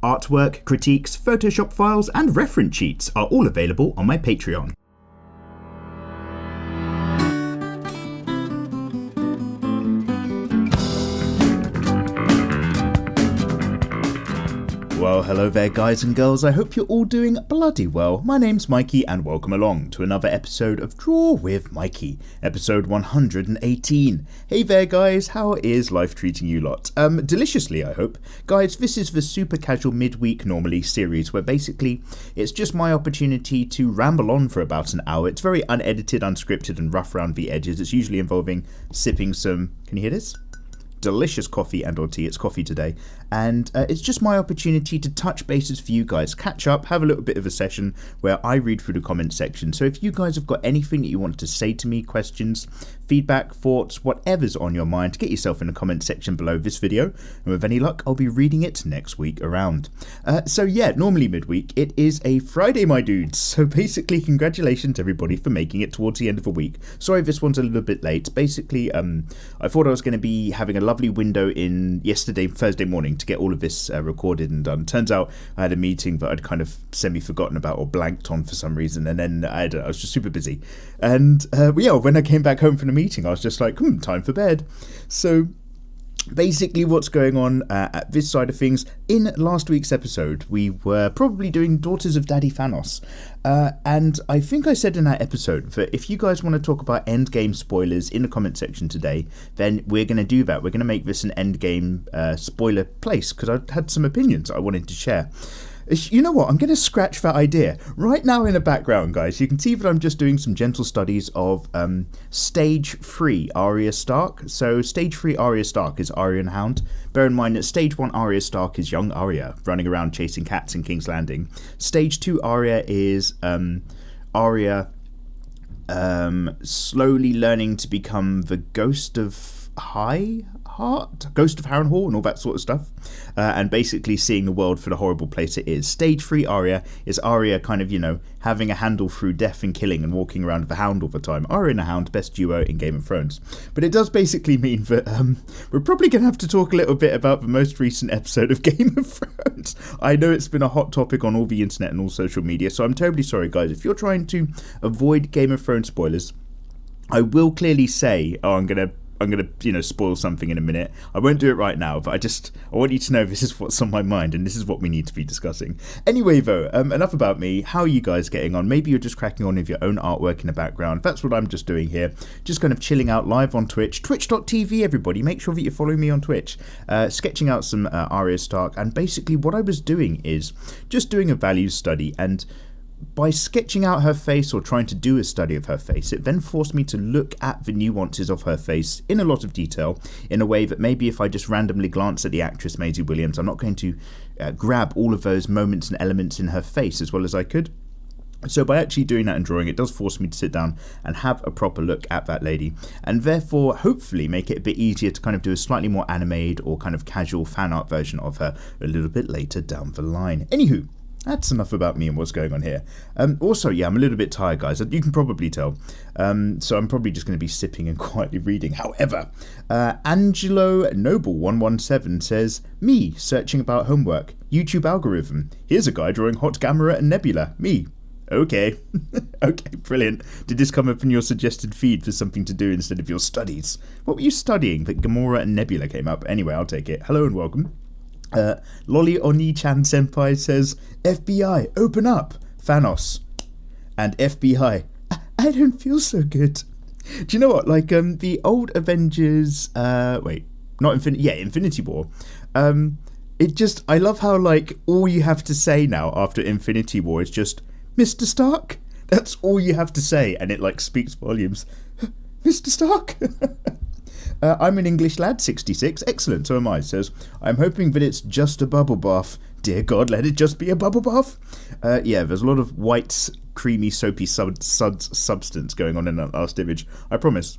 Artwork, critiques, Photoshop files, and reference sheets are all available on my Patreon. Well, hello there guys and girls, I hope you're all doing bloody well. My name's Mikey and welcome along to another episode of Draw With Mikey, episode 118. Hey there guys, how is life treating you lot? Deliciously I hope. Guys, this is the super casual midweek normally series where basically it's just my opportunity to ramble on for about an hour. It's very unedited, unscripted and rough around the edges. It's usually involving sipping some, can you hear this? Delicious coffee and or tea. It's coffee today, and it's just my opportunity to touch bases for you guys, catch up, have a little bit of a session where I read through the comment section. So if you guys have got anything that you want to say to me, questions, feedback, thoughts, whatever's on your mind, get yourself in the comment section below this video, and with any luck I'll be reading it next week around. So yeah, normally midweek it is a Friday, my dudes, so basically congratulations everybody for making it towards the end of the week. Sorry this one's a little bit late. Basically I thought I was going to be having a lovely window in Thursday morning to get all of this recorded and done. Turns out I had a meeting that I'd kind of semi-forgotten about or blanked on for some reason, and then I was just super busy. And yeah, when I came back home from the meeting, I was just like, time for bed. So basically what's going on at this side of things, in last week's episode we were probably doing Daughters of Daddy Thanos, and I think I said in that episode that if you guys want to talk about endgame spoilers in the comment section today, then we're going to do that. We're going to make this an endgame spoiler place, because I had some opinions I wanted to share. You know what, I'm going to scratch that idea. Right now in the background, guys, you can see that I'm just doing some gentle studies of Stage 3 Arya Stark. So Stage 3 Arya Stark is Arya and Hound. Bear in mind that Stage 1 Arya Stark is young Arya, running around chasing cats in King's Landing. Stage 2 Arya is Arya slowly learning to become the ghost of Ghost of Harrenhal and all that sort of stuff, and basically seeing the world for the horrible place it is. Stage 3 Arya is Arya kind of, having a handle through death and killing and walking around with a hound all the time. Arya and the Hound, best duo in Game of Thrones. But it does basically mean that we're probably going to have to talk a little bit about the most recent episode of Game of Thrones. I know it's been a hot topic on all the internet and all social media, so I'm terribly sorry guys. If you're trying to avoid Game of Thrones spoilers, I will clearly say, I'm gonna spoil something in a minute. I won't do it right now, but I want you to know this is what's on my mind and this is what we need to be discussing. Anyway though, enough about me. How are you guys getting on? Maybe you're just cracking on with your own artwork in the background. That's what I'm just doing here. Just kind of chilling out live on Twitch. Twitch.tv everybody. Make sure that you're following me on Twitch. Sketching out some Arya Stark, and basically what I was doing is just doing a values study, and by sketching out her face or trying to do a study of her face, it then forced me to look at the nuances of her face in a lot of detail, in a way that maybe if I just randomly glance at the actress Maisie Williams, I'm not going to grab all of those moments and elements in her face as well as I could. So by actually doing that and drawing, it does force me to sit down and have a proper look at that lady, and therefore hopefully make it a bit easier to kind of do a slightly more animated or kind of casual fan art version of her a little bit later down the line. Anywho, that's enough about me and what's going on here. Also, yeah, I'm a little bit tired, guys. You can probably tell. So I'm probably just going to be sipping and quietly reading. However, Angelo Noble117 says, me searching about homework. YouTube algorithm. Here's a guy drawing hot Gamora and Nebula. Me. Okay. Okay, brilliant. Did this come up in your suggested feed for something to do instead of your studies? What were you studying that Gamora and Nebula came up? Anyway, I'll take it. Hello and welcome. Lolly Oni-chan Senpai says, FBI, open up, Thanos. And FBI, I don't feel so good. Do you know what, like, the old Avengers, Infinity War, I love how, like, all you have to say now after Infinity War is just, Mr. Stark? That's all you have to say, and it, like, speaks volumes. Mr. Stark? I'm an English lad, 66. Excellent, so am I. Says, I'm hoping that it's just a bubble bath. Dear God, let it just be a bubble bath. Yeah, there's a lot of white, creamy, soapy substance going on in that last image. I promise.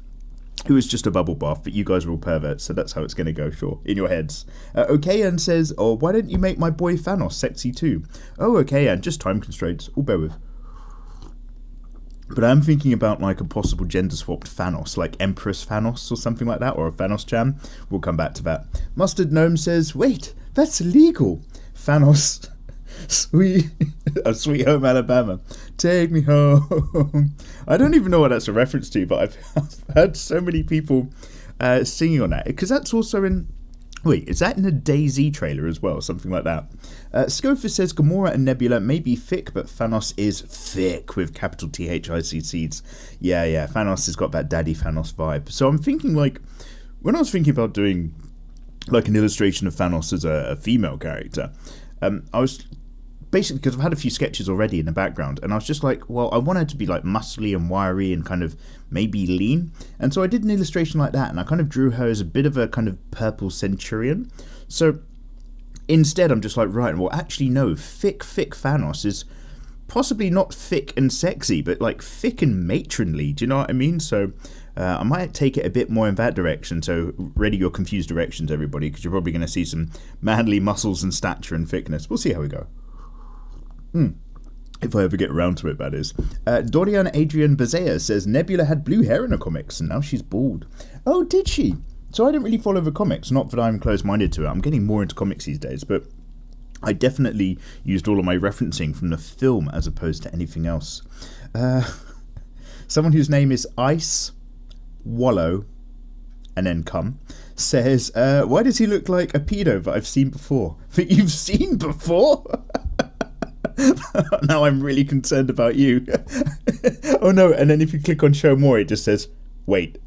It was just a bubble bath, but you guys are all perverts, so that's how it's going to go, sure, in your heads. Okayan says, oh, why don't you make my boy Thanos sexy too? Oh, Okayan, just time constraints. All bear with. But I'm thinking about like a possible gender-swapped Thanos, like Empress Thanos or something like that, or a Thanos-chan. We'll come back to that. Mustard Gnome says, wait, that's illegal. Thanos, sweet home Alabama, take me home. I don't even know what that's a reference to, but I've heard so many people singing on that, because that's also in... Wait, is that in a DayZ trailer as well? Something like that. Scofa says Gamora and Nebula may be thick, but Thanos is thick with capital THICCs. Yeah, Thanos has got that Daddy Thanos vibe. So I'm thinking, like, when I was thinking about doing like an illustration of Thanos as a female character, I was basically, because I've had a few sketches already in the background, and I was just like, well, I want her to be like muscly and wiry and kind of maybe lean, and so I did an illustration like that, and I kind of drew her as a bit of a kind of purple centurion. So instead I'm just like, right, well actually no, thick Thanos is possibly not thick and sexy, but like thick and matronly, do you know what I mean? So I might take it a bit more in that direction, so ready your confused directions, everybody, because you're probably going to see some manly muscles and stature and thickness. We'll see how we go. If I ever get around to it, that is. Dorian Adrian Bazea says Nebula had blue hair in the comics, and now she's bald. Oh, did she? So I didn't really follow the comics, not that I'm close-minded to it. I'm getting more into comics these days, but I definitely used all of my referencing from the film as opposed to anything else. Someone whose name is Ice Wallow and then Cum says, why does he look like a pedo that I've seen before? That you've seen before? Now I'm really concerned about you. Oh no, and then if you click on show more, it just says, wait.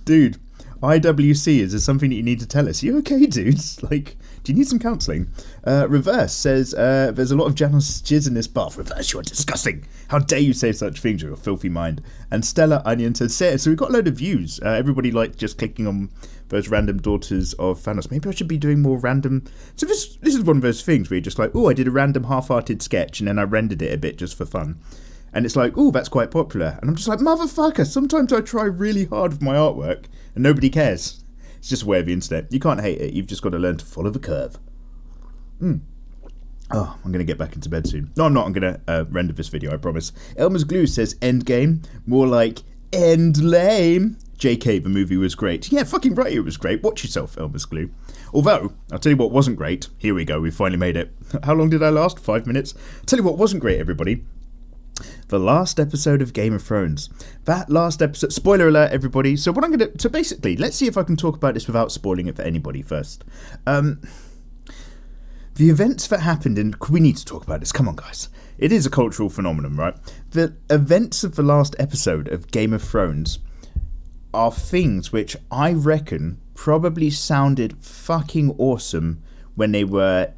Dude, IWC, is there something that you need to tell us? You okay, dude? Like, do you need some counselling? Reverse says, there's a lot of Janos jizz in this bath. Reverse, you're disgusting. How dare you say such things with your filthy mind? And Stella Onion says, so we've got a load of views. Everybody like just clicking on those random daughters of Thanos. Maybe I should be doing more random... So this is one of those things where you're just like, oh, I did a random half-hearted sketch and then I rendered it a bit just for fun. And it's like, oh, that's quite popular. And I'm just like, motherfucker, sometimes I try really hard with my artwork and nobody cares. It's just a way of the internet. You can't hate it. You've just got to learn to follow the curve. Oh, I'm going to get back into bed soon. No, I'm not. I'm going to render this video, I promise. Elmer's Glue says, Endgame. More like, end lame. JK, the movie was great. Yeah, fucking right, it was great. Watch yourself, Elmer's Glue. Although, I'll tell you what wasn't great. Here we go, we finally made it. How long did I last? 5 minutes? I'll tell you what wasn't great, everybody. The last episode of Game of Thrones. That last episode... Spoiler alert, everybody. So what I'm going to... So basically, let's see if I can talk about this without spoiling it for anybody first. The events that happened in... We need to talk about this. Come on, guys. It is a cultural phenomenon, right? The events of the last episode of Game of Thrones are things which I reckon probably sounded fucking awesome when they were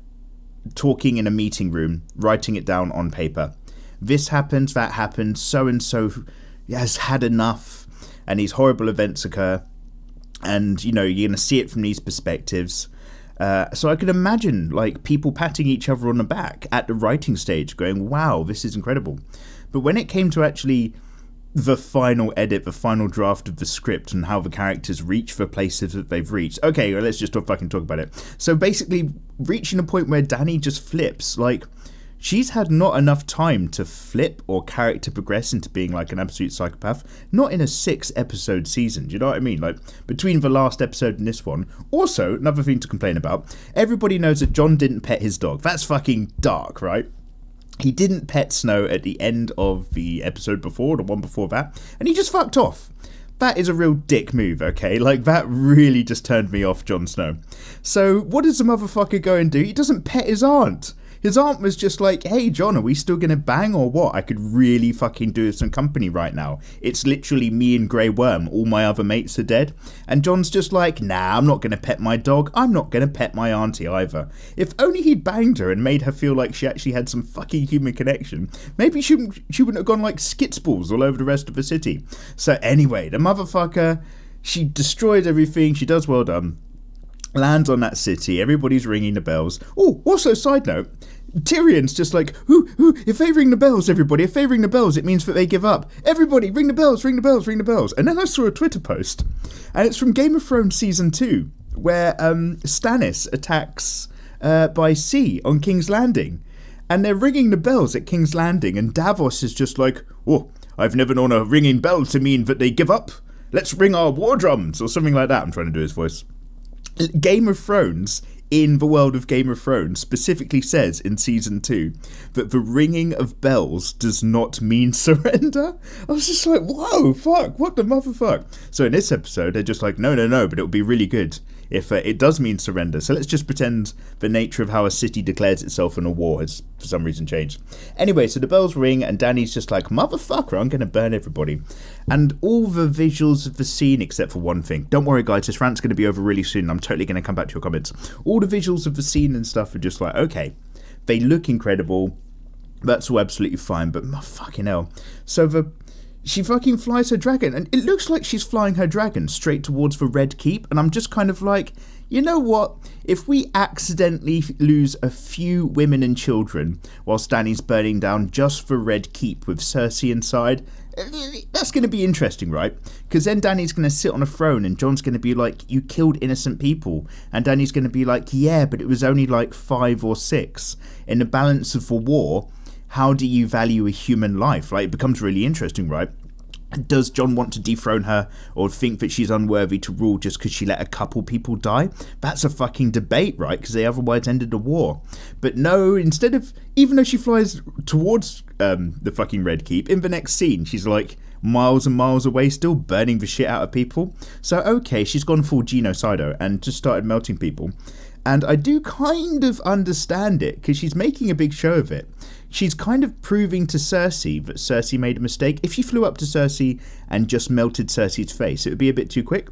talking in a meeting room, writing it down on paper. This happens, that happens, so-and-so has had enough, and these horrible events occur, and, you know, you're going to see it from these perspectives. So I could imagine, like, people patting each other on the back at the writing stage, going, wow, this is incredible. But when it came to actually the final edit, the final draft of the script, and how the characters reach the places that they've reached. Okay, well, let's just fucking talk about it. So basically, reaching a point where Dany just flips, like, she's had not enough time to flip or character progress into being like an absolute psychopath. Not in a 6-episode season, do you know what I mean? Like, between the last episode and this one. Also, another thing to complain about, everybody knows that Jon didn't pet his dog. That's fucking dark, right? He didn't pet Snow at the end of the episode before, the one before that, and he just fucked off. That is a real dick move, okay? Like, that really just turned me off, Jon Snow. So, what does the motherfucker go and do? He doesn't pet his aunt. His aunt was just like, hey, Jon, are we still going to bang or what? I could really fucking do some company right now. It's literally me and Grey Worm. All my other mates are dead. And Jon's just like, nah, I'm not going to pet my dog. I'm not going to pet my auntie either. If only he'd banged her and made her feel like she actually had some fucking human connection, maybe she wouldn't have gone like skitsballs all over the rest of the city. So anyway, the motherfucker, she destroyed everything. She does well done. Lands on that city, everybody's ringing the bells. Oh, also, side note, Tyrion's just like, if they ring the bells, everybody, if they ring the bells, it means that they give up. Everybody, ring the bells, ring the bells, ring the bells. And then I saw a Twitter post, and it's from Game of Thrones Season 2, where Stannis attacks by sea on King's Landing. And they're ringing the bells at King's Landing, and Davos is just like, oh, I've never known a ringing bell to mean that they give up. Let's ring our war drums, or something like that. I'm trying to do his voice. Game of Thrones in the world of Game of Thrones specifically says in season 2 that the ringing of bells does not mean surrender. I was just like, whoa, fuck, what the motherfuck? So in this episode, they're just like, no, but it would be really good if it does mean surrender. So let's just pretend the nature of how a city declares itself in a war has for some reason changed. Anyway, so the bells ring and Dany's just like, motherfucker, I'm going to burn everybody. And all the visuals of the scene, except for one thing. Don't worry, guys, this rant's going to be over really soon. I'm totally going to come back to your comments. All the visuals of the scene and stuff are just like, okay, they look incredible. That's all absolutely fine, but fucking hell. So she fucking flies her dragon, and it looks like she's flying her dragon straight towards the Red Keep, and I'm just kind of like, you know what? If we accidentally lose a few women and children whilst Dany's burning down just the Red Keep with Cersei inside, that's going to be interesting, right? Because then Dany's going to sit on a throne and Jon's going to be like, you killed innocent people. And Dany's going to be like, yeah, but it was only like 5 or 6. In the balance of the war, how do you value a human life? Like, it becomes really interesting, right? Does Jon want to dethrone her or think that she's unworthy to rule just because she let a couple people die? That's a fucking debate, right? Because they otherwise ended the war. But no, instead of, even though she flies towards the fucking Red Keep, in the next scene, she's like miles and miles away, still burning the shit out of people. So, okay, she's gone full genocido and just started melting people. And I do kind of understand it, because she's making a big show of it. She's kind of proving to Cersei that Cersei made a mistake. If she flew up to Cersei and just melted Cersei's face, it would be a bit too quick.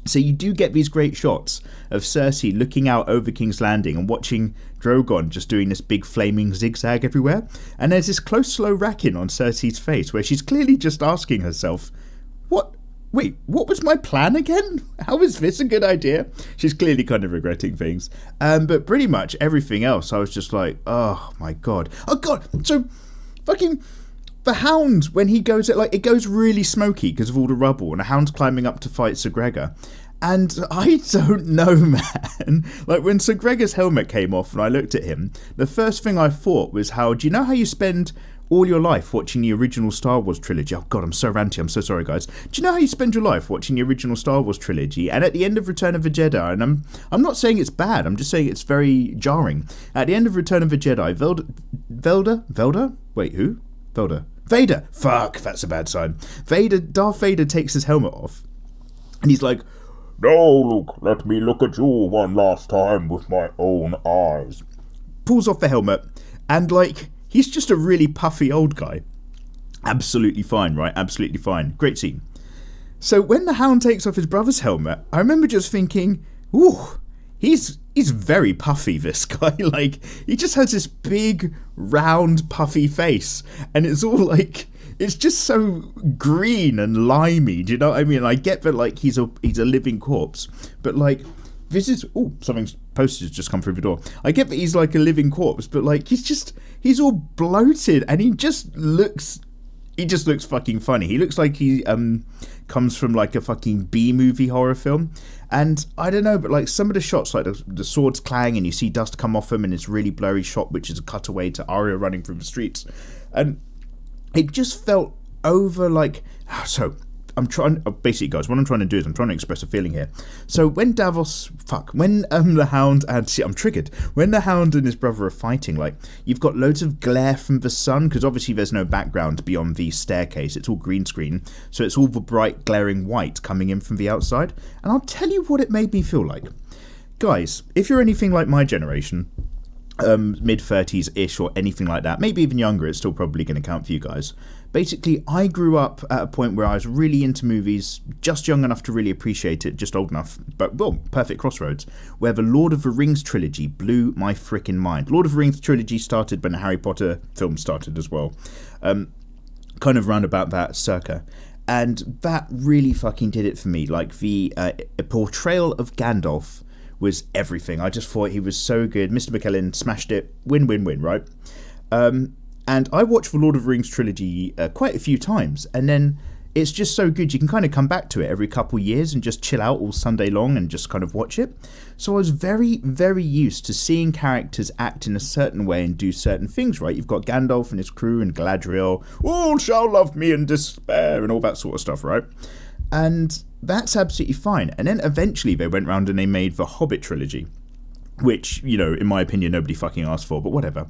So you do get these great shots of Cersei looking out over King's Landing and watching Drogon just doing this big flaming zigzag everywhere. And there's this close slow rack-in on Cersei's face where she's clearly just asking herself, what was my plan again? How is this a good idea? She's clearly kind of regretting things. But pretty much everything else, I was just like, oh my god. Oh god, so fucking the Hound, when he goes, it goes really smoky because of all the rubble, and the Hound's climbing up to fight Sir Gregor. And I don't know, man. Like, when Sir Gregor's helmet came off and I looked at him, the first thing I thought was do you know how you spend all your life watching the original Star Wars trilogy? Oh god, I'm so ranty, I'm so sorry, guys. Do you know how you spend your life watching the original Star Wars trilogy, and at the end of Return of the Jedi, and I'm not saying it's bad, I'm just saying it's very jarring. At the end of Return of the Jedi, Velda? Wait, who? Velda. Vader! Fuck, that's a bad sign. Darth Vader takes his helmet off, and he's like, "Now, Luke, let me look at you one last time with my own eyes." Pulls off the helmet, and he's just a really puffy old guy. Absolutely fine, right? Absolutely fine. Great scene. So when the Hound takes off his brother's helmet, I remember just thinking, ooh, he's very puffy, this guy. He just has this big, round, puffy face. And it's all it's just so green and limey. Do you know what I mean? I get that, he's a living corpse. But, this is... Oh, something's postage just come through the door. I get that he's a living corpse, but he's all bloated, and he just looks fucking funny. He looks like he comes from a fucking B-movie horror film. And I don't know, but some of the shots, the swords clang and you see dust come off him, and it's really blurry shot, which is a cutaway to Arya running through the streets, and it just felt over so. Basically, guys, what I'm trying to do is I'm trying to express a feeling here. So when the Hound and... I'm triggered. When the Hound and his brother are fighting, you've got loads of glare from the sun, because obviously there's no background beyond the staircase. It's all green screen. So it's all the bright, glaring white coming in from the outside. And I'll tell you what it made me feel like. Guys, if you're anything like my generation, mid-30s-ish or anything like that, maybe even younger, it's still probably going to count for you guys. Basically, I grew up at a point where I was really into movies, just young enough to really appreciate it, just old enough, but, well, perfect crossroads, where the Lord of the Rings trilogy blew my frickin' mind. Lord of the Rings trilogy started when the Harry Potter film started as well, kind of round about that circa, and that really fucking did it for me. The portrayal of Gandalf was everything. I just thought he was so good. Mr. McKellen smashed it. Win, win, win, right? And I watched the Lord of the Rings trilogy quite a few times, and then it's just so good. You can kind of come back to it every couple years and just chill out all Sunday long and just kind of watch it. So I was very, very used to seeing characters act in a certain way and do certain things, right? You've got Gandalf and his crew and Galadriel, all shall love me in despair, and all that sort of stuff, right? And that's absolutely fine. And then eventually they went round and they made the Hobbit trilogy, which, you know, in my opinion, nobody fucking asked for, but whatever.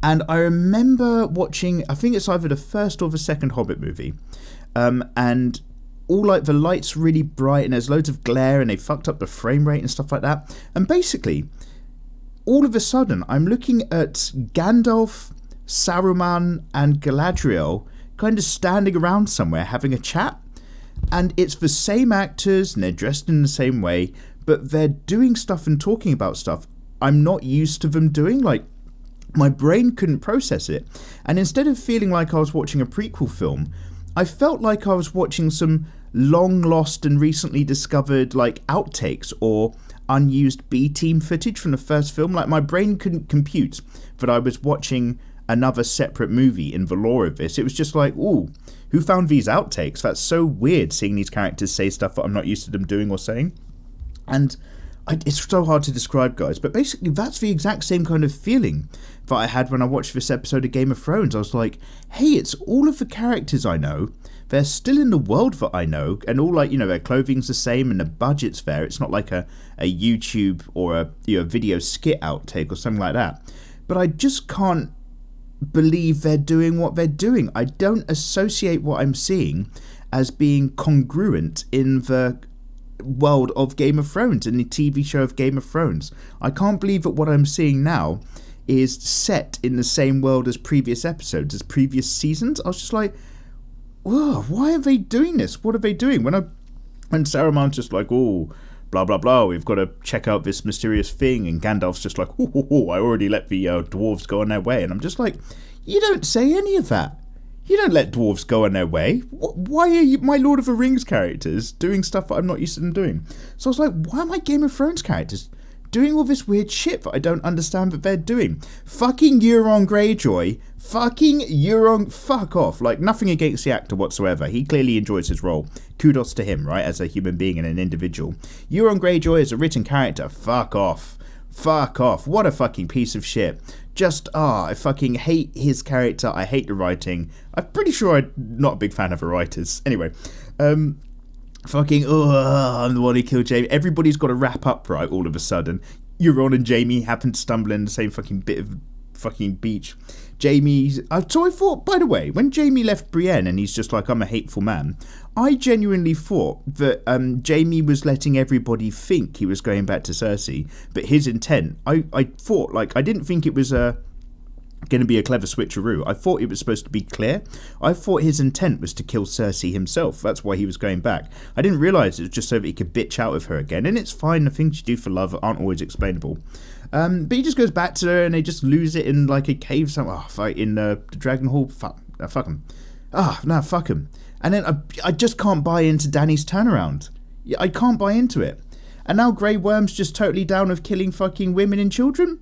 And I remember watching, I think it's either the first or the second Hobbit movie, and all like the lights really bright and there's loads of glare and they fucked up the frame rate and stuff like that. And basically, all of a sudden, I'm looking at Gandalf, Saruman, and Galadriel kind of standing around somewhere having a chat. And it's the same actors and they're dressed in the same way, but they're doing stuff and talking about stuff I'm not used to them doing. Like, my brain couldn't process it. And instead of feeling like I was watching a prequel film, I felt like I was watching some long lost and recently discovered like outtakes or unused B-team footage from the first film. Like, my brain couldn't compute that I was watching another separate movie in the lore of this. It was just like, ooh, who found these outtakes? That's so weird, seeing these characters say stuff that I'm not used to them doing or saying. And it's so hard to describe, guys, but basically that's the exact same kind of feeling that I had when I watched this episode of Game of Thrones. I was like, hey, it's all of the characters I know. They're still in the world that I know, and all, like, you know, their clothing's the same and the budget's there. It's not like a YouTube or a, you know, video skit outtake or something like that. But I just can't believe they're doing what they're doing. I don't associate what I'm seeing as being congruent in the world of Game of Thrones, in the TV show of Game of Thrones. I can't believe that what I'm seeing now is set in the same world as previous episodes, as previous seasons. I was just like, whoa, why are they doing this? What are they doing? When Saruman's just like, oh, blah, blah, blah, we've got to check out this mysterious thing, and Gandalf's just like, I already let the dwarves go on their way. And I'm just like, you don't say any of that. You don't let dwarves go on their way. Why are you, my Lord of the Rings characters, doing stuff that I'm not used to them doing? So I was like, why are my Game of Thrones characters doing all this weird shit that I don't understand that they're doing? Fucking Euron Greyjoy. Fuck off. Like, nothing against the actor whatsoever. He clearly enjoys his role. Kudos to him, right, as a human being and an individual. Euron Greyjoy is a written character. Fuck off. What a fucking piece of shit. I fucking hate his character. I hate the writing. I'm pretty sure I'm not a big fan of the writers. Anyway, I'm the one who killed Jaime. Everybody's got to wrap up, right, all of a sudden. Euron and Jaime happen to stumble in the same fucking bit of fucking beach. So I thought, by the way, when Jaime left Brienne and he's just like, I'm a hateful man, I genuinely thought that Jaime was letting everybody think he was going back to Cersei, but his intent, I thought, like, I didn't think it was going to be a clever switcheroo. I thought it was supposed to be clear. I thought his intent was to kill Cersei himself. That's why he was going back. I didn't realise it was just so that he could bitch out of her again, and it's fine, the things you do for love aren't always explainable. But he just goes back to her and they just lose it in like a cave somewhere. In the Dragon Hall. Fuck him. Fuck him. And then I just can't buy into Dany's turnaround. I can't buy into it. And now Grey Worm's just totally down with killing fucking women and children.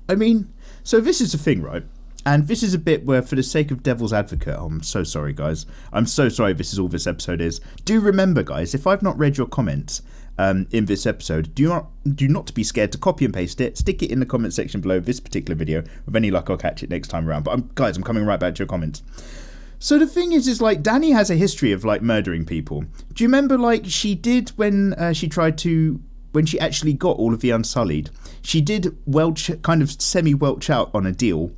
I mean, so this is the thing, right? And this is a bit where, for the sake of devil's advocate, I'm so sorry, guys. I'm so sorry this is all this episode is. Do remember, guys, if I've not read your comments in this episode, do not be scared to copy and paste it. Stick it in the comment section below this particular video. With any luck, I'll catch it next time around. But I'm coming right back to your comments. So the thing is like, Dany has a history of like murdering people. Do you remember like she did when she actually got all of the Unsullied? She did kind of semi-welch out on a deal,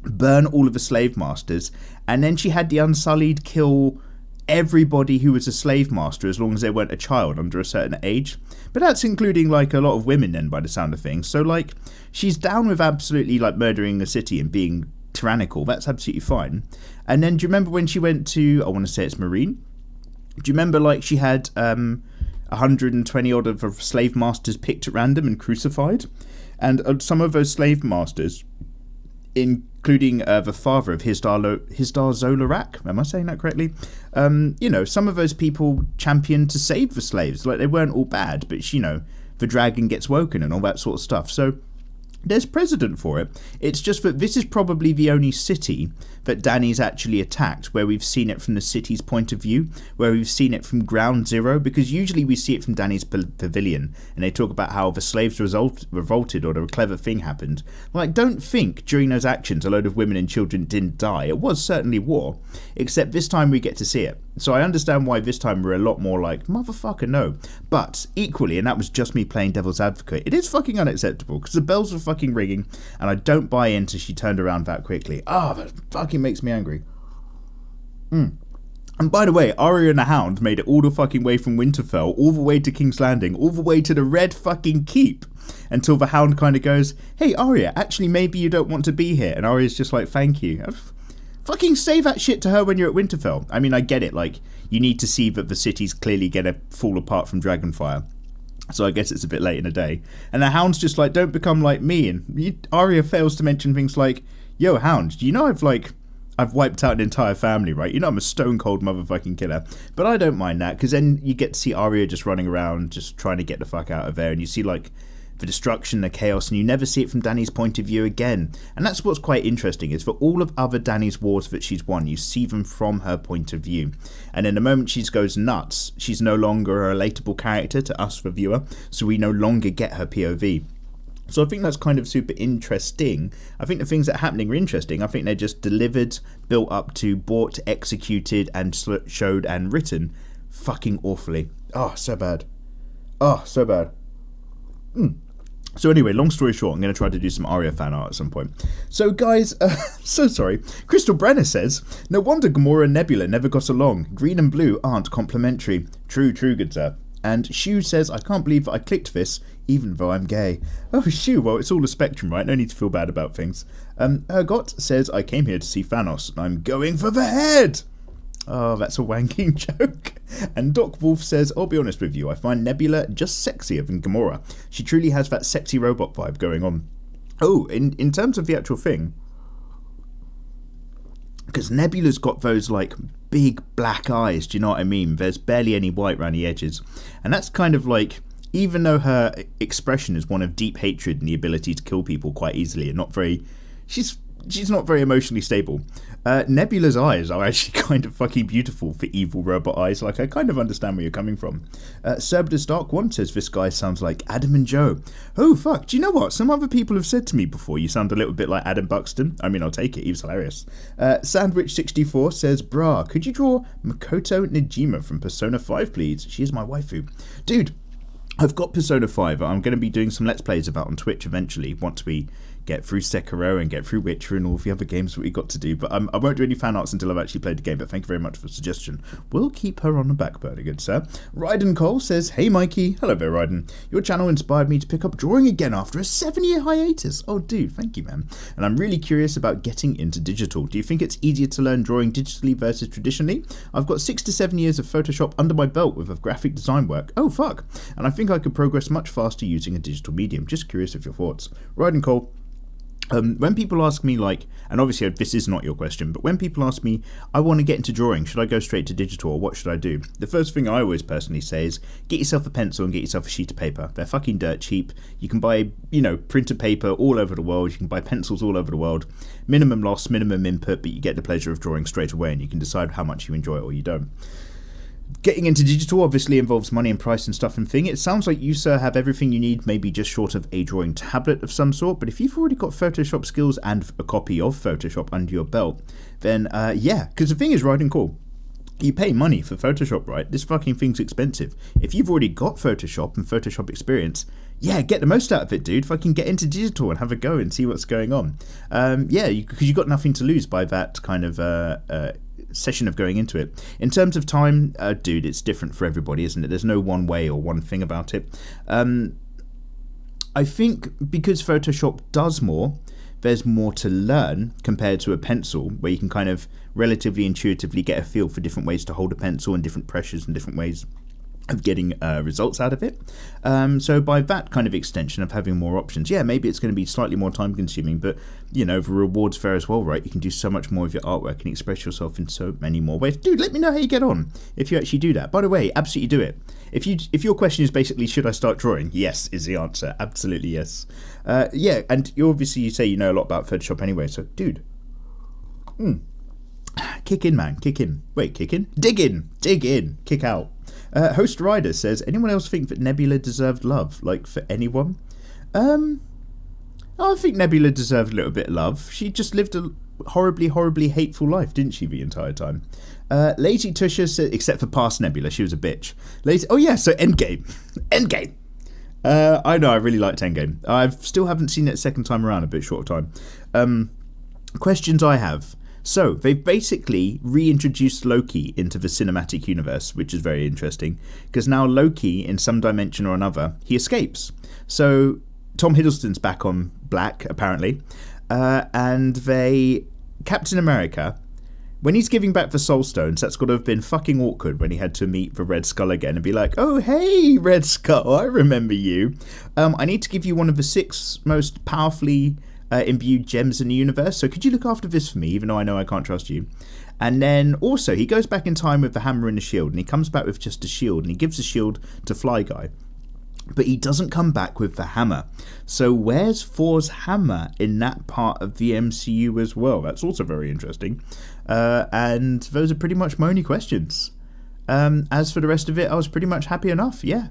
burn all of the slave masters, and then she had the Unsullied kill everybody who was a slave master as long as they weren't a child under a certain age. But that's including like a lot of women then, by the sound of things. So like, she's down with absolutely like murdering a city and being tyrannical. That's absolutely fine. And then do you remember when she went to, I want to say it's Marine? Do you remember like she had 120 odd of her slave masters picked at random and crucified? And some of those slave masters, including the father of Hisdar Zolarak, am I saying that correctly? Some of those people championed to save the slaves. Like, they weren't all bad, but, the dragon gets woken and all that sort of stuff. So there's precedent for it. It's just that this is probably the only city that Dany's actually attacked where we've seen it from the city's point of view, where we've seen it from ground zero, because usually we see it from Dany's pavilion and they talk about how the slaves revolted or a clever thing happened. Like, don't think during those actions a load of women and children didn't die. It was certainly war, except this time we get to see it. So I understand why this time we're a lot more like, motherfucker, no. But equally, and that was just me playing devil's advocate, it is fucking unacceptable because the bells were fucking ringing and I don't buy into she turned around that quickly. That fucking makes me angry. And by the way, Arya and the Hound made it all the fucking way from Winterfell, all the way to King's Landing, all the way to the Red fucking Keep, until the Hound kind of goes, hey Arya, actually maybe you don't want to be here. And Arya's just like, thank you. Fucking say that shit to her when you're at Winterfell. I mean, I get it, like, you need to see that the city's clearly gonna fall apart from Dragonfire. So I guess it's a bit late in the day. And the Hound's just like, don't become like me. And Arya fails to mention things like, yo, Hound, do you know I've wiped out an entire family, right? You know I'm a stone cold motherfucking killer. But I don't mind that, because then you get to see Arya just running around, just trying to get the fuck out of there. And you see, like, the destruction, the chaos, and you never see it from Dany's point of view again. And that's what's quite interesting, is for all of other Dany's wars that she's won, you see them from her point of view. And in the moment she goes nuts, she's no longer a relatable character to us, the viewer, so we no longer get her POV. So I think that's kind of super interesting. I think the things that are happening are interesting. I think they're just delivered, built up to, bought, executed, and showed and written fucking awfully. Oh, so bad. Oh, so bad. So anyway, long story short, I'm going to try to do some Arya fan art at some point. So guys, so sorry. Crystal Brenner says, no wonder Gamora and Nebula never got along. Green and blue aren't complementary. True, good sir. And Shu says, I can't believe that I clicked this, even though I'm gay. Oh, Shu, well, it's all a spectrum, right? No need to feel bad about things. Ergot says, I came here to see Thanos, and I'm going for the head. Oh, that's a wanking joke. And Doc Wolf says, I'll be honest with you, I find Nebula just sexier than Gamora. She truly has that sexy robot vibe going on. Oh, in terms of the actual thing, because Nebula's got those, like, big black eyes, do you know what I mean? There's barely any white around the edges. And that's kind of like, even though her expression is one of deep hatred and the ability to kill people quite easily and not very... She's not very emotionally stable. Nebula's eyes are actually kind of fucking beautiful for evil robot eyes. Like, I kind of understand where you're coming from. Cerbdus Dark One says this guy sounds like Adam and Joe. Oh, fuck. Do you know what? Some other people have said to me before, you sound a little bit like Adam Buxton. I mean, I'll take it. He was hilarious. Sandwich64 says, brah, could you draw Makoto Najima from Persona 5, please? She is my waifu. Dude, I've got Persona 5. I'm going to be doing some Let's Plays of that on Twitch eventually, once we get through Sekiro and get through Witcher and all the other games that we got to do. But I won't do any fan arts until I've actually played the game, but thank you very much for the suggestion. We'll keep her on the back burner, good sir. Ryden Cole says, hey Mikey. Hello there, Ryden. Your channel inspired me to pick up drawing again after a 7-year hiatus. Oh, dude, thank you, man. And I'm really curious about getting into digital. Do you think it's easier to learn drawing digitally versus traditionally? I've got 6 to 7 years of Photoshop under my belt with a graphic design work. Oh, fuck. And I think I could progress much faster using a digital medium. Just curious of your thoughts. Ryden Cole. When people ask me, like, and obviously this is not your question, but when people ask me, I want to get into drawing, should I go straight to digital or what should I do? The first thing I always personally say is, get yourself a pencil and get yourself a sheet of paper. They're fucking dirt cheap. You can buy, printed paper all over the world. You can buy pencils all over the world. Minimum loss, minimum input, but you get the pleasure of drawing straight away and you can decide how much you enjoy it or you don't. Getting into digital obviously involves money and price and stuff and thing. It sounds like you, sir, have everything you need, maybe just short of a drawing tablet of some sort. But if you've already got Photoshop skills and a copy of Photoshop under your belt, then yeah. Because the thing is, right and cool, you pay money for Photoshop, right? This fucking thing's expensive. If you've already got Photoshop and Photoshop experience, yeah, get the most out of it, dude. Fucking get into digital and have a go and see what's going on. Yeah, because you've got nothing to lose by that kind of session of going into it. In terms of time, dude, it's different for everybody, isn't it? There's no one way or one thing about it. I think because Photoshop does more, there's more to learn compared to a pencil, where you can kind of relatively intuitively get a feel for different ways to hold a pencil and different pressures and different ways of getting results out of it. So by that kind of extension of having more options, yeah, maybe it's going to be slightly more time consuming, but the rewards fair as well, right? You can do so much more of your artwork and express yourself in so many more ways. Dude, let me know how you get on if you actually do that. By the way, absolutely do it. If your question is basically, should I start drawing? Yes is the answer. Absolutely yes. Yeah, and you say you know a lot about Photoshop anyway, so dude, kick in, man, kick in. Wait, kick in? Dig in, kick out. Host Ryder says, anyone else think that Nebula deserved love? Like, for anyone? I think Nebula deserved a little bit of love. She just lived horribly, horribly hateful life, didn't she, the entire time? Lazy Tusha said, except for past Nebula, she was a bitch. So Endgame. Endgame. I know, I really liked Endgame. I still haven't seen it a second time around, a bit short of time. Questions I have. So, they've basically reintroduced Loki into the cinematic universe, which is very interesting, because now Loki, in some dimension or another, he escapes. So, Tom Hiddleston's back on Black, apparently, and Captain America, when he's giving back the Soul Stones, that's got to have been fucking awkward when he had to meet the Red Skull again and be like, oh, hey, Red Skull, I remember you. I need to give you one of the 6 most powerfully imbued gems in the universe, so could you look after this for me, even though I know I can't trust you? And then also he goes back in time with the hammer and the shield, and he comes back with just a shield, and he gives the shield to Fly Guy, but he doesn't come back with the hammer. So where's Thor's hammer in that part of the MCU as well? That's also very interesting. And those are pretty much my only questions. As for the rest of it, I was pretty much happy enough. Yeah.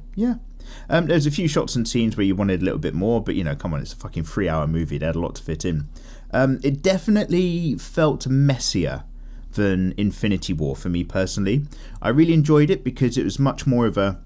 There's a few shots and scenes where you wanted a little bit more, but come on, it's a fucking 3-hour movie. They had a lot to fit in. It definitely felt messier than Infinity War for me personally. I really enjoyed it because it was much more of a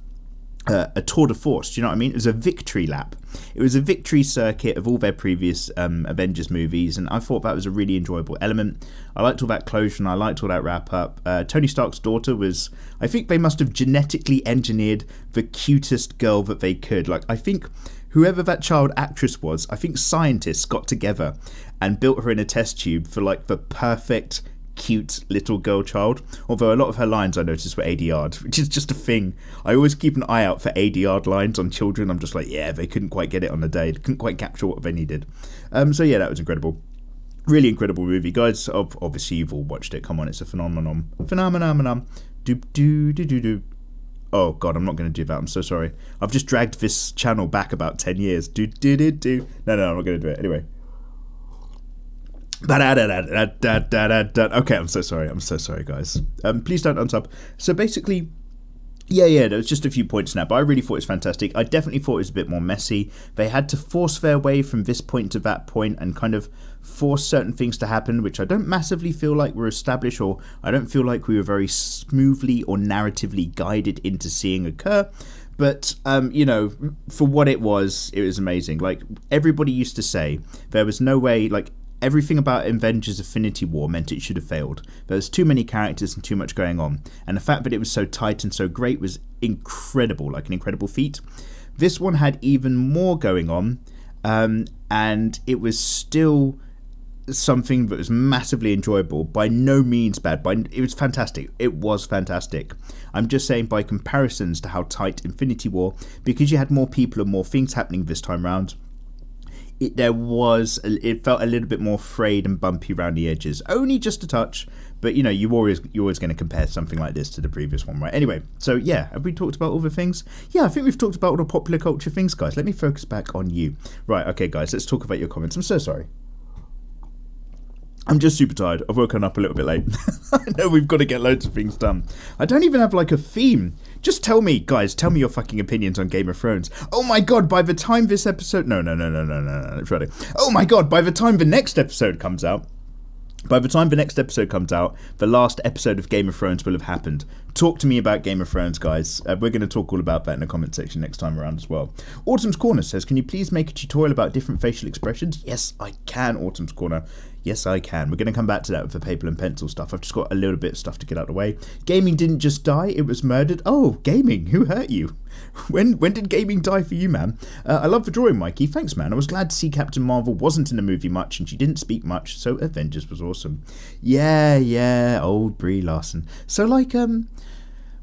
tour de force, do you know what I mean? It was a victory lap. It was a victory circuit of all their previous Avengers movies, and I thought that was a really enjoyable element. I liked all that closure, and I liked all that wrap-up. Tony Stark's daughter was... I think they must have genetically engineered the cutest girl that they could. Like, I think whoever that child actress was, I think scientists got together and built her in a test tube for, like, the perfect... cute little girl child, although a lot of her lines I noticed were ADR'd, which is just a thing. I always keep an eye out for ADR'd lines on children. I'm just like, yeah, they couldn't quite get it on the day, they couldn't quite capture what they needed. So yeah, that was incredible. Really incredible movie, guys. Obviously you've all watched it, come on, it's a phenomenon. Oh god, I'm not going to do that, I'm so sorry. I've just dragged this channel back about 10 years. No, I'm not going to do it anyway. Okay, I'm so sorry guys. Please don't unsub. So basically, yeah, there was just a few points now, but I really thought it was fantastic. I definitely thought it was a bit more messy. They had to force their way from this point to that point and kind of force certain things to happen, which I don't massively feel like were established, or I don't feel like we were very smoothly or narratively guided into seeing occur. But, for what it was amazing. Like, everybody used to say there was no way, like, everything about Avengers Infinity War meant it should have failed. There was too many characters and too much going on. And the fact that it was so tight and so great was incredible, like an incredible feat. This one had even more going on, and it was still something that was massively enjoyable. By no means bad. It was fantastic. It was fantastic. I'm just saying by comparisons to how tight Infinity War, because you had more people and more things happening this time round, it felt a little bit more frayed and bumpy around the edges, only just a touch, but you're always going to compare something like this to the previous one, right? Anyway, so yeah, have we talked about all the things? Yeah, I think we've talked about all the popular culture things, guys. Let me focus back on you. Right, okay, guys, let's talk about your comments. I'm so sorry. I'm just super tired. I've woken up a little bit late. I know we've got to get loads of things done. I don't even have like a theme. Just tell me, guys, tell me your fucking opinions on Game of Thrones. Oh my god, by the time this episode... No. Oh my god, by the time the next episode comes out... the last episode of Game of Thrones will have happened. Talk to me about Game of Thrones, guys. We're going to talk all about that in the comment section next time around as well. Autumn's Corner says, can you please make a tutorial about different facial expressions? Yes, I can, Autumn's Corner. Yes, I can. We're going to come back to that with the paper and pencil stuff. I've just got a little bit of stuff to get out of the way. Gaming didn't just die, it was murdered. Oh, gaming, who hurt you? When did gaming die for you, man? I love the drawing, Mikey. Thanks, man. I was glad to see Captain Marvel wasn't in the movie much and she didn't speak much, so Avengers was awesome. Yeah, old Brie Larson. So,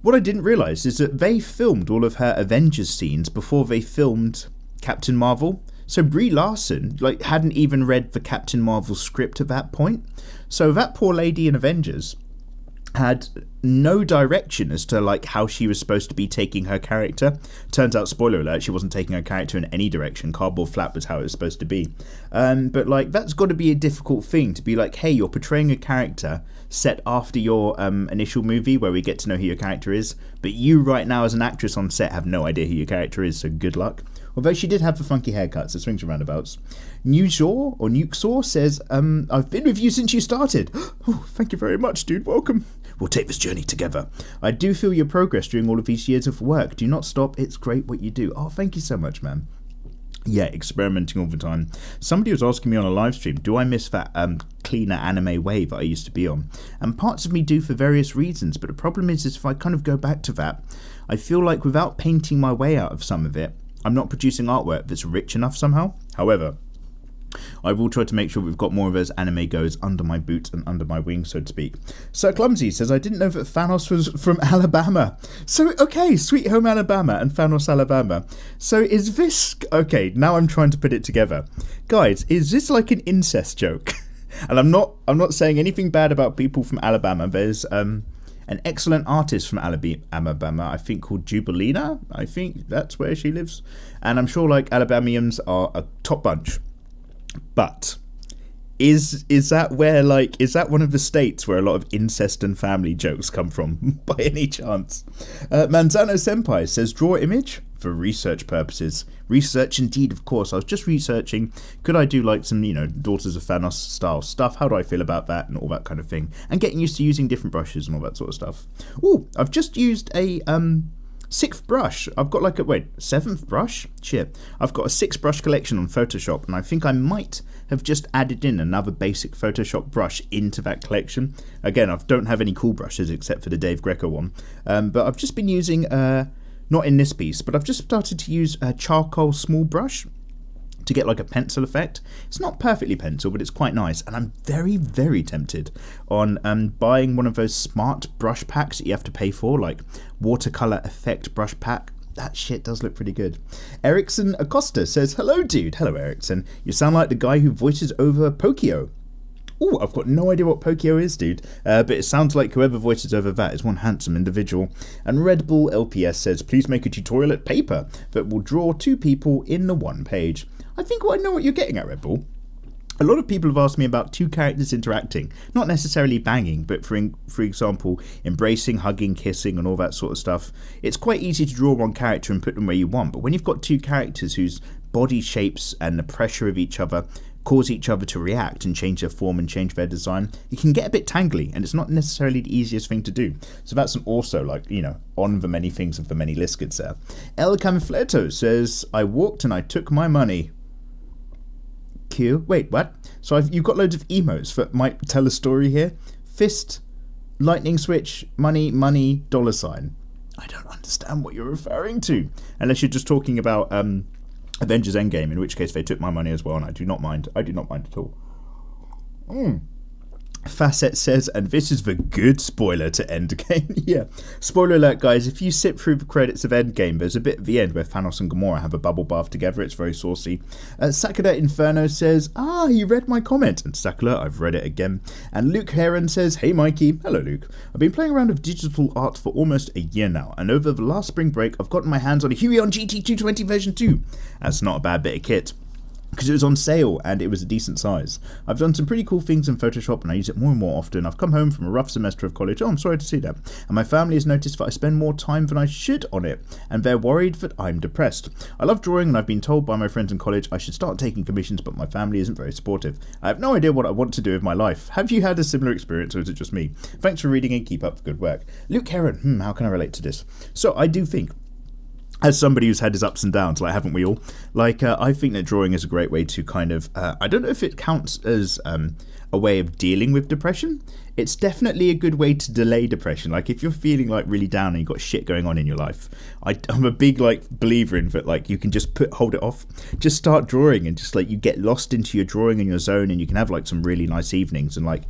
what I didn't realise is that they filmed all of her Avengers scenes before they filmed Captain Marvel. So Brie Larson, hadn't even read the Captain Marvel script at that point. So that poor lady in Avengers had no direction as to how she was supposed to be taking her character. Turns out, spoiler alert, she wasn't taking her character in any direction. Cardboard flat was how it was supposed to be. But that's got to be a difficult thing to be hey, you're portraying a character set after your initial movie where we get to know who your character is, but you right now as an actress on set have no idea who your character is, so good luck. Although she did have the funky haircut, so swings and roundabouts. Nukesaw says, I've been with you since you started. Oh, thank you very much, dude. Welcome. We'll take this journey together. I do feel your progress during all of these years of work. Do not stop. It's great what you do. Oh, thank you so much, man. Yeah, experimenting all the time. Somebody was asking me on a live stream, do I miss that cleaner anime wave I used to be on? And parts of me do for various reasons, but the problem is if I kind of go back to that, I feel like without painting my way out of some of it, I'm not producing artwork that's rich enough somehow. However, I will try to make sure we've got more of those anime goes under my boot and under my wing, so to speak. Sir Clumsy says, I didn't know that Thanos was from Alabama. So, okay, Sweet Home Alabama and Thanos, Alabama. So is this... Okay, now I'm trying to put it together. Guys, is this like an incest joke? And I'm not saying anything bad about people from Alabama. There's an excellent artist from Alabama, I think, called Jubilina. I think that's where she lives. And I'm sure, like, Alabamians are a top bunch. But is that where, like, is that one of the states where a lot of incest and family jokes come from, by any chance? Manzano Senpai says, draw image for research purposes. Research indeed, of course. I was just researching, could I do, like, some, Daughters of Thanos style stuff? How do I feel about that and all that kind of thing? And getting used to using different brushes and all that sort of stuff. Ooh, I've just used a... 6th brush. I've got like a 7th brush. Shit. I've got a 6 brush collection on Photoshop, and I think I might have just added in another basic Photoshop brush into that collection. Again, I don't have any cool brushes except for the Dave Greco one, but I've just been using not in this piece, but I've just started to use a charcoal small brush to get like a pencil effect. It's not perfectly pencil, but it's quite nice, and I'm very, very tempted on buying one of those smart brush packs that you have to pay for, like watercolor effect brush pack. That shit does look pretty good. Erickson Acosta says, hello dude. Hello Erickson. You sound like the guy who voices over Pokio. Oh, I've got no idea what Pokio is, dude. But it sounds like whoever voices over that is one handsome individual. And Red Bull LPS says, please make a tutorial at paper that will draw 2 people in the 1 page. I think I know what you're getting at, Red Bull. A lot of people have asked me about 2 characters interacting, not necessarily banging, but for example, embracing, hugging, kissing, and all that sort of stuff. It's quite easy to draw one character and put them where you want, but when you've got 2 characters whose body shapes and the pressure of each other cause each other to react and change their form and change their design, it can get a bit tangly, and it's not necessarily the easiest thing to do. So that's also, like, on the many things of the many lists there. El Camfleto says, I walked and I took my money. Q. Wait, what? So you've got loads of emotes that might tell a story here. Fist, lightning switch, money, $. I don't understand what you're referring to. Unless you're just talking about Avengers Endgame, in which case they took my money as well, and I do not mind. I do not mind at all. Facet says, and this is the good spoiler to Endgame. Yeah. Spoiler alert, guys. If you sit through the credits of Endgame, there's a bit at the end where Thanos and Gamora have a bubble bath together. It's very saucy. Sakura Inferno says, you read my comment. And Sakura, I've read it again. And Luke Heron says, hey Mikey. Hello Luke. I've been playing around with digital art for almost a year now, and over the last spring break, I've gotten my hands on a Huion GT220 version 2. That's not a bad bit of kit, because it was on sale and it was a decent size. I've done some pretty cool things in Photoshop and I use it more and more often. I've come home from a rough semester of college. I'm sorry to see that. And my family has noticed that I spend more time than I should on it, and they're worried that I'm depressed. I love drawing and I've been told by my friends in college I should start taking commissions, but my family isn't very supportive. I have no idea what I want to do with my life. Have you had a similar experience, or is it just me? Thanks for reading and keep up the good work. Luke Heron, how can I relate to this? So I do think, as somebody who's had his ups and downs, like, haven't we all? Like, I think that drawing is a great way to kind of, I don't know if it counts as a way of dealing with depression. It's definitely a good way to delay depression. Like, if you're feeling, like, really down and you've got shit going on in your life, I'm a big, like, believer in that, like, you can just hold it off. Just start drawing and just, like, you get lost into your drawing and your zone, and you can have, like, some really nice evenings, and, like,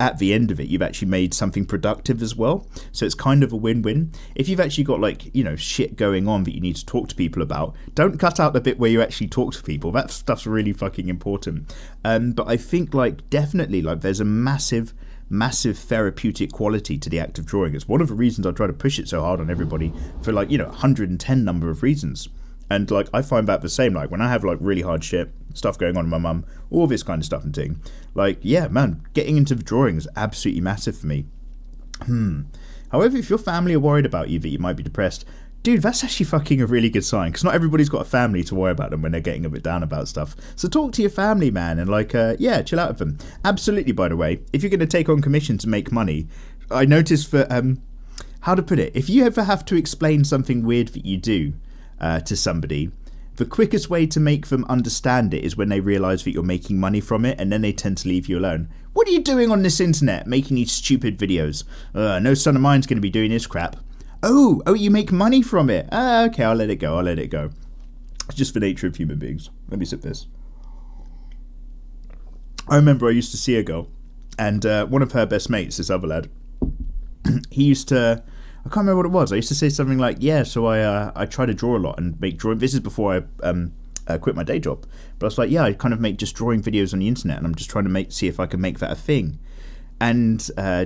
at the end of it, you've actually made something productive as well. So it's kind of a win-win. If you've actually got, like, shit going on that you need to talk to people about, don't cut out the bit where you actually talk to people. That stuff's really fucking important. But I think, like, definitely, like, there's a massive therapeutic quality to the act of drawing. It's one of the reasons I try to push it so hard on everybody for, like, 110 number of reasons. And, like, I find that the same, like, when I have, like, really hard shit, stuff going on with my mum, all this kind of stuff and thing, like, yeah, man, getting into the drawing is absolutely massive for me. However, if your family are worried about you, that you might be depressed, dude, that's actually fucking a really good sign, because not everybody's got a family to worry about them when they're getting a bit down about stuff. So talk to your family, man, and like, yeah, chill out with them. Absolutely, by the way, if you're going to take on commission to make money, I noticed for, how to put it, if you ever have to explain something weird that you do to somebody, the quickest way to make them understand it is when they realise that you're making money from it, and then they tend to leave you alone. What are you doing on this internet, making these stupid videos? No son of mine's going to be doing this crap. Oh, you make money from it. Okay, I'll let it go. It's just the nature of human beings. Let me sip this. I remember I used to see a girl, and one of her best mates, this other lad, he used to, I can't remember what it was. I used to say something like, yeah, so I try to draw a lot and make drawing. This is before I quit my day job. But I was like, yeah, I kind of make just drawing videos on the internet, and I'm just trying to see if I can make that a thing. And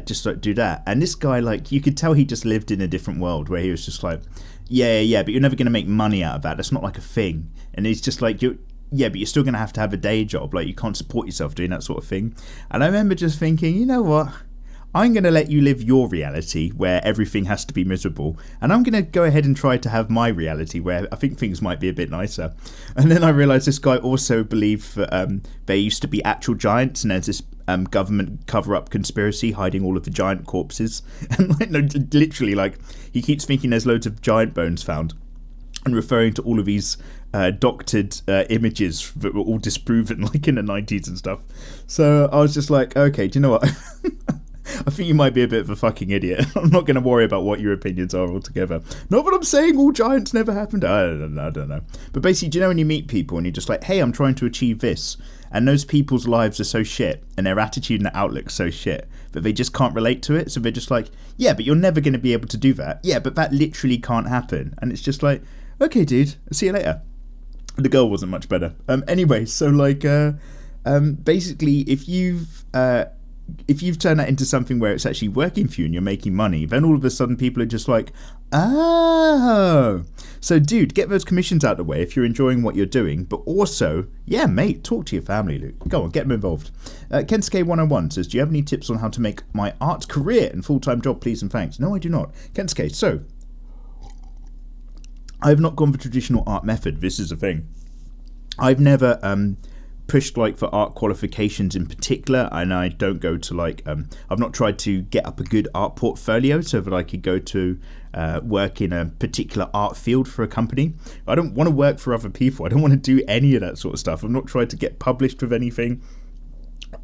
just like do that. And this guy, like, you could tell he just lived in a different world where he was just like, yeah, but you're never going to make money out of that. That's not like a thing. And he's just like, but you're still going to have a day job. Like, you can't support yourself doing that sort of thing. And I remember just thinking, you know what? I'm going to let you live your reality where everything has to be miserable, and I'm going to go ahead and try to have my reality where I think things might be a bit nicer. And then I realised this guy also believed that there used to be actual giants, and there's this government cover-up conspiracy hiding all of the giant corpses. And like, no, literally, like, he keeps thinking there's loads of giant bones found, and referring to all of these doctored images that were all disproven, like in the 90s and stuff. So I was just like, okay, do you know what? I think you might be a bit of a fucking idiot. I'm not going to worry about what your opinions are altogether. Not that I'm saying all giants never happened. I don't know. But basically, do you know when you meet people and you're just like, hey, I'm trying to achieve this, and those people's lives are so shit and their attitude and their outlook so shit that they just can't relate to it. So they're just like, yeah, but you're never going to be able to do that. Yeah, but that literally can't happen. And it's just like, okay, dude, I'll see you later. The girl wasn't much better. Anyway, so like, basically, if you've turned that into something where it's actually working for you and you're making money, then all of a sudden people are just like, oh. So, dude, get those commissions out of the way if you're enjoying what you're doing. But also, yeah, mate, talk to your family, Luke. Go on, get them involved. Kensuke101 says, do you have any tips on how to make my art career and full-time job, please and thanks? No, I do not. Kensuke, so, I have not gone the traditional art method. This is the thing. I've never pushed like for art qualifications in particular, and I don't go to like I've not tried to get up a good art portfolio so that I could go to work in a particular art field for a company. I don't want to work for other people. I don't want to do any of that sort of stuff. I've not tried to get published with anything.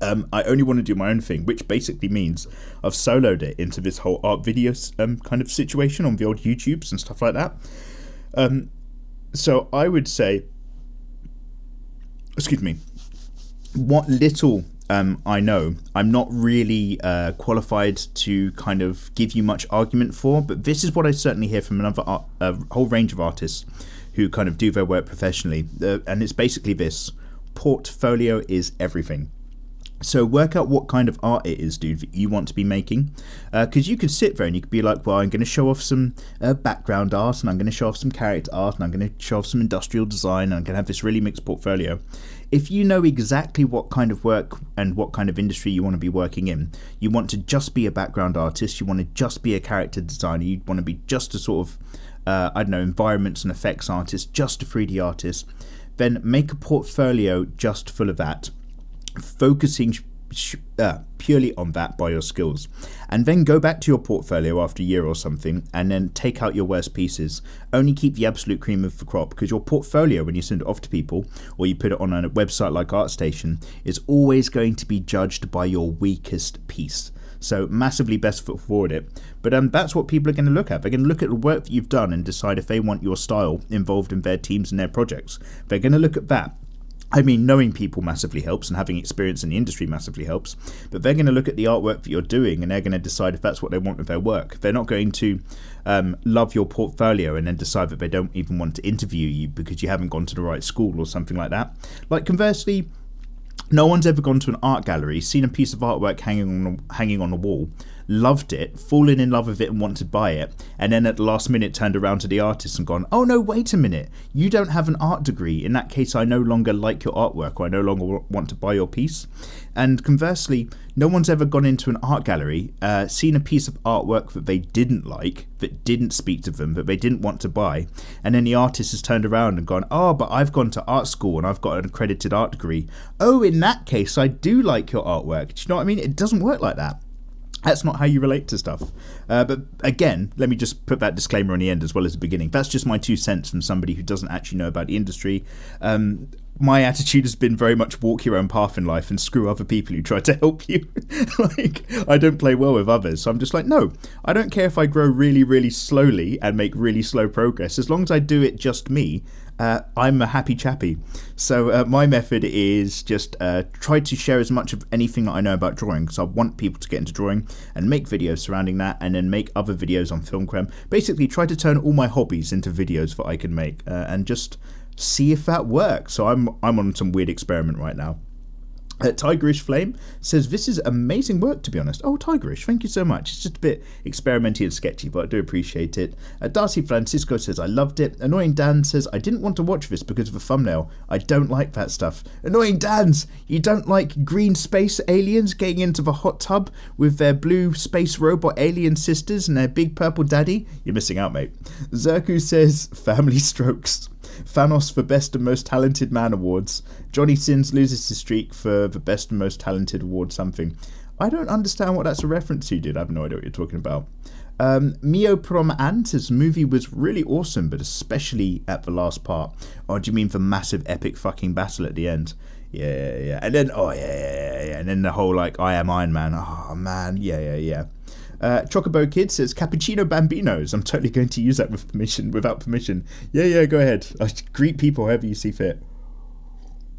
I only want to do my own thing, which basically means I've soloed it into this whole art videos kind of situation on the old YouTubes and stuff like that. So I would say, excuse me, what little I know, I'm not really qualified to kind of give you much argument for, but this is what I certainly hear from a whole range of artists who kind of do their work professionally, and it's basically this: portfolio is everything. So work out what kind of art it is, dude, that you want to be making. Because you could sit there and you could be like, well, I'm going to show off some background art, and I'm going to show off some character art, and I'm going to show off some industrial design, and I'm going to have this really mixed portfolio. If you know exactly what kind of work and what kind of industry you want to be working in, you want to just be a background artist, you want to just be a character designer, you want to be just a sort of, I don't know, environments and effects artist, just a 3D artist, then make a portfolio just full of that, focusing purely on that by your skills, and then go back to your portfolio after a year or something and then take out your worst pieces. Only keep the absolute cream of the crop, because your portfolio, when you send it off to people or you put it on a website like ArtStation, is always going to be judged by your weakest piece. So massively best foot forward it. But that's what people are going to look at. They're going to look at the work that you've done and decide if they want your style involved in their teams and their projects. They're going to look at that. I mean, knowing people massively helps, and having experience in the industry massively helps, but they're going to look at the artwork that you're doing and they're going to decide if that's what they want with their work. They're not going to love your portfolio and then decide that they don't even want to interview you because you haven't gone to the right school or something like that. Like, conversely, no one's ever gone to an art gallery, seen a piece of artwork hanging on a wall, loved it, fallen in love with it and wanted to buy it, and then at the last minute turned around to the artist and gone, oh no, wait a minute, you don't have an art degree. In that case, I no longer like your artwork, or I no longer want to buy your piece. And conversely, no one's ever gone into an art gallery, seen a piece of artwork that they didn't like, that didn't speak to them, that they didn't want to buy, and then the artist has turned around and gone, oh, but I've gone to art school and I've got an accredited art degree. Oh, in that case, I do like your artwork. Do you know what I mean? It doesn't work like that. That's not how you relate to stuff. But again, let me just put that disclaimer on the end as well as the beginning. That's just my 2 cents from somebody who doesn't actually know about the industry. My attitude has been very much walk your own path in life and screw other people who try to help you. Like, I don't play well with others. So I'm just like, no, I don't care if I grow really, really slowly and make really slow progress. As long as I do it just me, I'm a happy chappy. So my method is just try to share as much of anything that I know about drawing, because I want people to get into drawing and make videos surrounding that, and then make other videos on Film Creme. Basically try to turn all my hobbies into videos that I can make, and just see if that works. So I'm on some weird experiment right now. Tigerish Flame says, this is amazing work, to be honest. Oh, Tigerish, thank you so much. It's just a bit experimental and sketchy, but I do appreciate it. Darcy Francisco says, I loved it. Annoying Dan says, I didn't want to watch this because of the thumbnail. I don't like that stuff. Annoying Dans, you don't like green space aliens getting into the hot tub with their blue space robot alien sisters and their big purple daddy? You're missing out, mate. Zerku says, family strokes. Thanos for Best and Most Talented Man Awards. Johnny Sins loses his streak for the Best and Most Talented Award something. I don't understand what that's a reference to, dude. I have no idea what you're talking about. Mio Prom Ann says, movie was really awesome, but especially at the last part. Oh, do you mean the massive epic fucking battle at the end? Yeah. And then, and then the whole, like, I am Iron Man. Oh, man. Yeah. Chocobo Kid says, Cappuccino Bambinos. I'm totally going to use that without permission. Yeah, go ahead. I greet people however you see fit.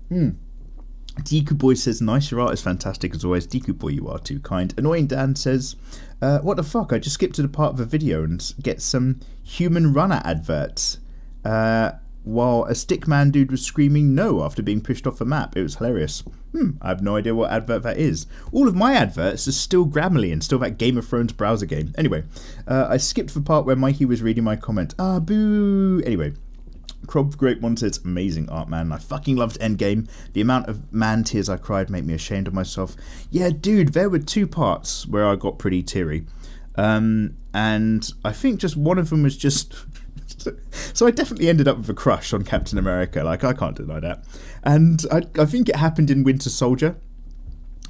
Deku Boy says, nice, your art is fantastic as always. Deku Boy, you are too kind. Annoying Dan says, what the fuck, I just skipped to the part of the video and get some human runner adverts. While a stickman dude was screaming no after being pushed off a map. It was hilarious. I have no idea what advert that is. All of my adverts are still Grammarly and still that Game of Thrones browser game. Anyway, I skipped the part where Mikey was reading my comment. Ah, boo. Anyway, Crob Great One says, amazing art, man. I fucking loved Endgame. The amount of man tears I cried made me ashamed of myself. Yeah, dude, there were 2 parts where I got pretty teary. And I think just one of them was just... So I definitely ended up with a crush on Captain America. Like, I can't deny that. And I think it happened in Winter Soldier.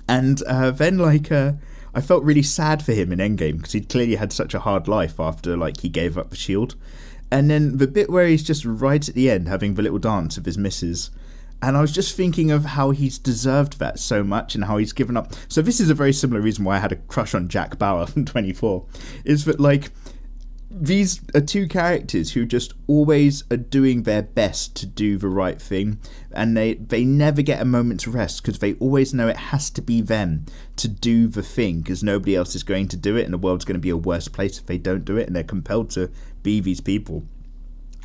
And then, like, I felt really sad for him in Endgame because he'd clearly had such a hard life after, like, he gave up the shield. And then the bit where he's just right at the end having the little dance with his missus. And I was just thinking of how he's deserved that so much and how he's given up. So this is a very similar reason why I had a crush on Jack Bauer from 24. Is that, like... These are 2 characters who just always are doing their best to do the right thing, and they never get a moment's rest because they always know it has to be them to do the thing because nobody else is going to do it, and the world's going to be a worse place if they don't do it, and they're compelled to be these people.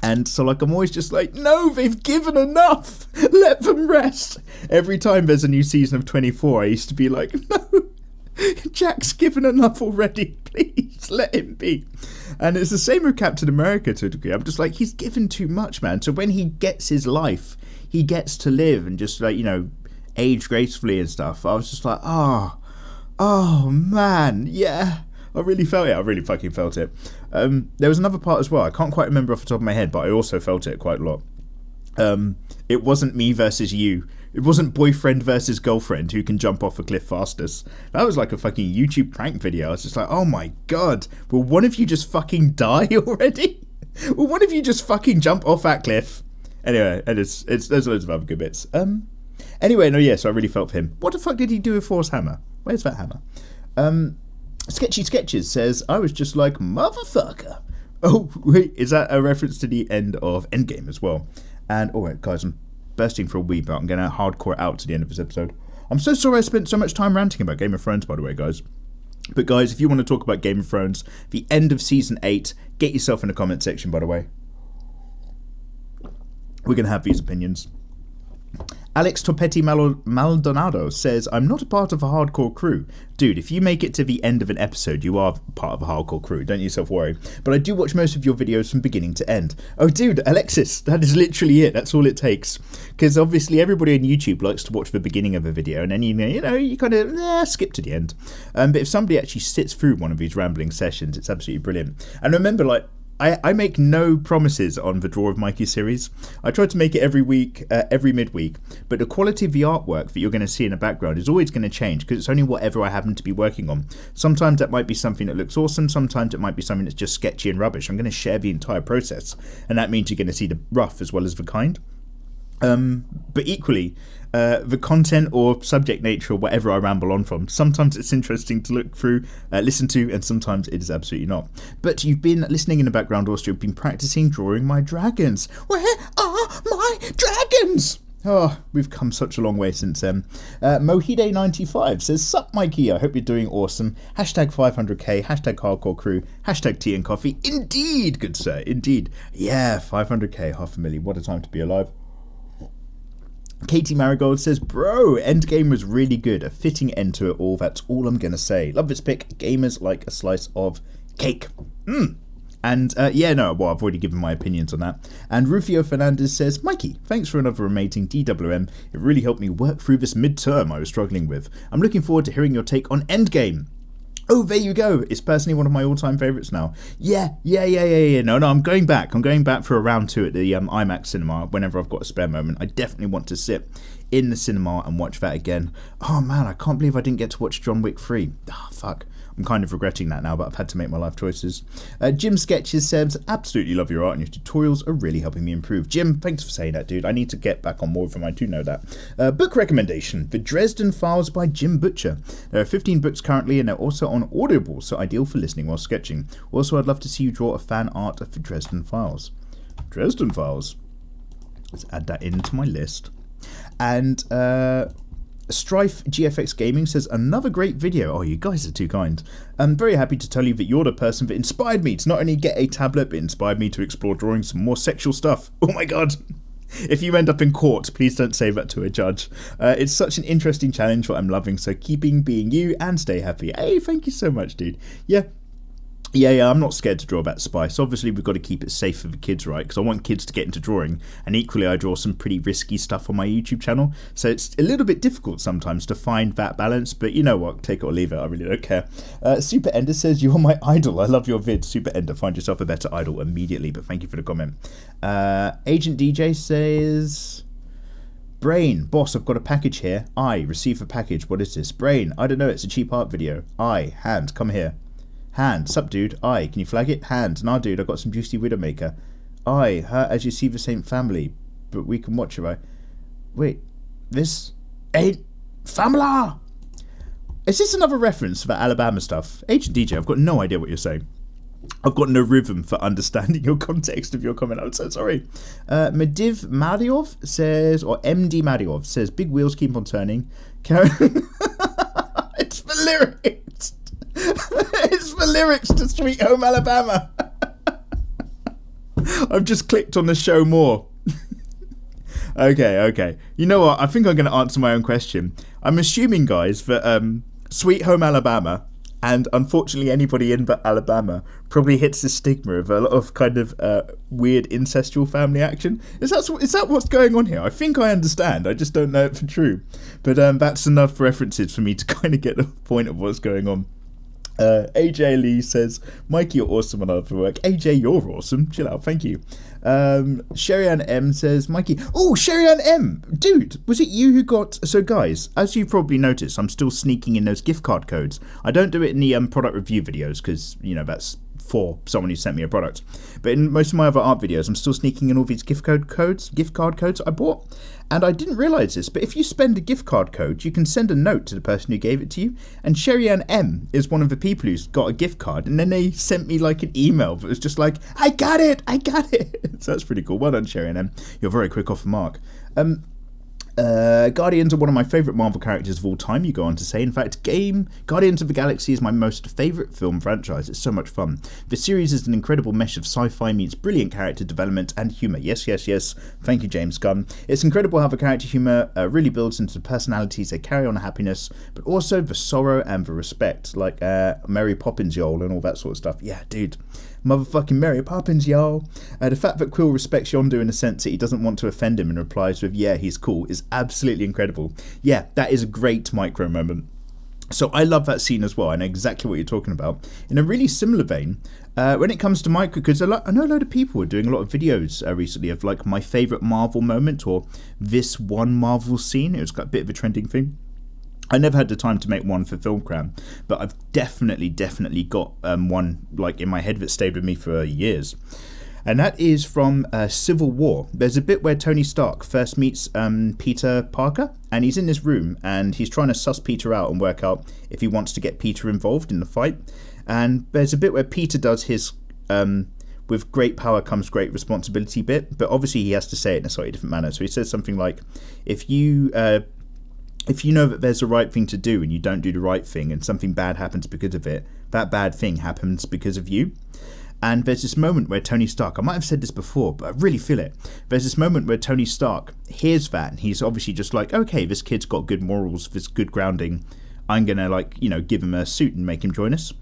And so, like, I'm always just like, no, they've given enough. Let them rest. Every time there's a new season of 24, I used to be like, no, Jack's given enough already. Please let him be. And it's the same with Captain America to a degree. I'm just like, he's given too much, man. So when he gets his life, he gets to live and just, like, you know, age gracefully and stuff. I was just like, oh, man, yeah. I really felt it. I really fucking felt it. There was another part as well. I can't quite remember off the top of my head, but I also felt it quite a lot. It wasn't me versus you. It wasn't boyfriend versus girlfriend who can jump off a cliff fastest. That was like a fucking YouTube prank video. I was just like, oh my god. Will one of you just fucking die already? Will one of you just fucking jump off that cliff? Anyway, and there's loads of other good bits. Anyway, no, yes, I really felt for him. What the fuck did he do with Thor's hammer? Where's that hammer? Sketchy Sketches says, I was just like, motherfucker. Oh, wait, is that a reference to the end of Endgame as well? And, alright, guys, I'm bursting for a wee bit. I'm going to hardcore it out to the end of this episode. I'm so sorry I spent so much time ranting about Game of Thrones, by the way, guys. But, guys, if you want to talk about Game of Thrones, the end of Season 8, get yourself in the comment section, by the way. We're going to have these opinions. Alex Topetti Maldonado says, I'm not a part of a hardcore crew. Dude, if you make it to the end of an episode, you are part of a hardcore crew. Don't yourself worry. But I do watch most of your videos from beginning to end. Oh, dude, Alexis, that is literally it. That's all it takes. Because obviously everybody on YouTube likes to watch the beginning of a video and then, you kind of skip to the end. But if somebody actually sits through one of these rambling sessions, it's absolutely brilliant. And remember, I make no promises on the Draw With Mikey series. I try to make it every week, every midweek, but the quality of the artwork that you're going to see in the background is always going to change because it's only whatever I happen to be working on. Sometimes that might be something that looks awesome, sometimes it might be something that's just sketchy and rubbish. I'm going to share the entire process, and that means you're going to see the rough as well as the kind. But equally, the content or subject nature or whatever I ramble on from, sometimes it's interesting to look through, listen to, and sometimes it is absolutely not. But you've been listening in the background, also you've been practicing drawing my dragons. Where are my dragons? Oh, we've come such a long way since then. Mohide95 says, Sup Mikey, I hope you're doing awesome. Hashtag 500k, hashtag hardcore crew, hashtag tea and coffee. Indeed, good sir, indeed. Yeah, 500k, 500,000, what a time to be alive. Katie Marigold says, bro, Endgame was really good. A fitting end to it all. That's all I'm going to say. Love this pick. Gamers like a slice of cake. And I've already given my opinions on that. And Rufio Fernandez says, Mikey, thanks for another amazing DWM. It really helped me work through this midterm I was struggling with. I'm looking forward to hearing your take on Endgame. Oh, there you go. It's personally one of my all-time favourites now. Yeah. No, I'm going back. I'm going back for a round 2 at the IMAX cinema whenever I've got a spare moment. I definitely want to sit in the cinema and watch that again. Oh, man, I can't believe I didn't get to watch John Wick 3. Fuck. I'm kind of regretting that now, but I've had to make my life choices. Jim Sketches says, absolutely love your art and your tutorials are really helping me improve. Jim, thanks for saying that, dude. I need to get back on more of them. I do know that. Book recommendation, The Dresden Files by Jim Butcher. There are 15 books currently and they're also on Audible, so ideal for listening while sketching. Also, I'd love to see you draw a fan art of The Dresden Files. Dresden Files. Let's add that into my list. And Strife GFX Gaming says, another great video. Oh, you guys are too kind. I'm very happy to tell you that you're the person that inspired me to not only get a tablet, but inspired me to explore drawing some more sexual stuff. Oh my god. If you end up in court, please don't say that to a judge. It's such an interesting challenge that I'm loving, so keeping being you and stay happy. Hey, thank you so much, dude. Yeah, I'm not scared to draw that spice. Obviously, we've got to keep it safe for the kids, right? Because I want kids to get into drawing. And equally, I draw some pretty risky stuff on my YouTube channel. So it's a little bit difficult sometimes to find that balance. But you know what? Take it or leave it. I really don't care. Super Ender says, you're my idol. I love your vids. Super Ender, find yourself a better idol immediately. But thank you for the comment. Agent DJ says, Brain, boss, I've got a package here. I, receive a package. What is this? Brain, I don't know. It's a cheap art video. I, hand, come here. Hand, sup dude, I, can you flag it? Hand, nah dude, I got some juicy Widowmaker. I, her, as you see the same family, but we can watch it, right? Wait, this ain't family! Is this another reference to the Alabama stuff? Agent DJ, I've got no idea what you're saying. I've got no rhythm for understanding your context of your comment. I'm so sorry. Mediv Mariov says, or MD Mariov says, big wheels keep on turning. Karen, it's the lyrics. It's the lyrics to Sweet Home Alabama. I've just clicked on the show more. Okay. You know what? I think I'm going to answer my own question. I'm assuming, guys, that Sweet Home Alabama, and unfortunately anybody in but Alabama, probably hits the stigma of a lot of kind of weird incestual family action. Is that what's going on here? I think I understand. I just don't know it for true. But that's enough references for me to kind of get the point of what's going on. AJ Lee says, Mikey, you're awesome on other work. AJ, you're awesome. Chill out, thank you. Sherry-Ann M says, Mikey. Oh, Sherry-Ann M! Dude, was it you who got... So, guys, as you've probably noticed, I'm still sneaking in those gift card codes. I don't do it in the product review videos because, that's for someone who sent me a product. But in most of my other art videos, I'm still sneaking in all these gift card codes I bought. And I didn't realise this, but if you spend a gift card code, you can send a note to the person who gave it to you. And Sherry-Ann M is one of the people who's got a gift card. And then they sent me like an email that was just like, I got it. So that's pretty cool. Well done, Sherry-Ann M. You're very quick off the mark. Guardians are one of my favourite Marvel characters of all time, you go on to say. In fact, Guardians of the Galaxy is my most favourite film franchise. It's so much fun. The series is an incredible mesh of sci-fi meets brilliant character development and humour. Yes, yes, yes. Thank you, James Gunn. It's incredible how the character humour really builds into the personalities they carry on, the happiness, but also the sorrow and the respect, like Mary Poppins, y'all, and all that sort of stuff. Yeah, dude. Motherfucking Mary Poppins, y'all. The fact that Quill respects Yondu in the sense that he doesn't want to offend him and replies with, yeah, he's cool, is absolutely incredible. Yeah, that is a great micro moment. So I love that scene as well. I know exactly what you're talking about. In a really similar vein, when it comes to micro, because I know a load of people are doing a lot of videos recently of like my favourite Marvel moment or this one Marvel scene. It was got a bit of a trending thing. I never had the time to make one for Filmcram, but I've definitely got one like in my head that stayed with me for years. And that is from Civil War. There's a bit where Tony Stark first meets Peter Parker, and he's in this room, and he's trying to suss Peter out and work out if he wants to get Peter involved in the fight. And there's a bit where Peter does his with great power comes great responsibility bit, but obviously he has to say it in a slightly different manner. So he says something like, if you know that there's a right thing to do and you don't do the right thing and something bad happens because of it, that bad thing happens because of you. And there's this moment where Tony Stark, I might have said this before, but I really feel it. There's this moment where Tony Stark hears that and he's obviously just like, okay, this kid's got good morals, this good grounding. I'm going to give him a suit and make him join us.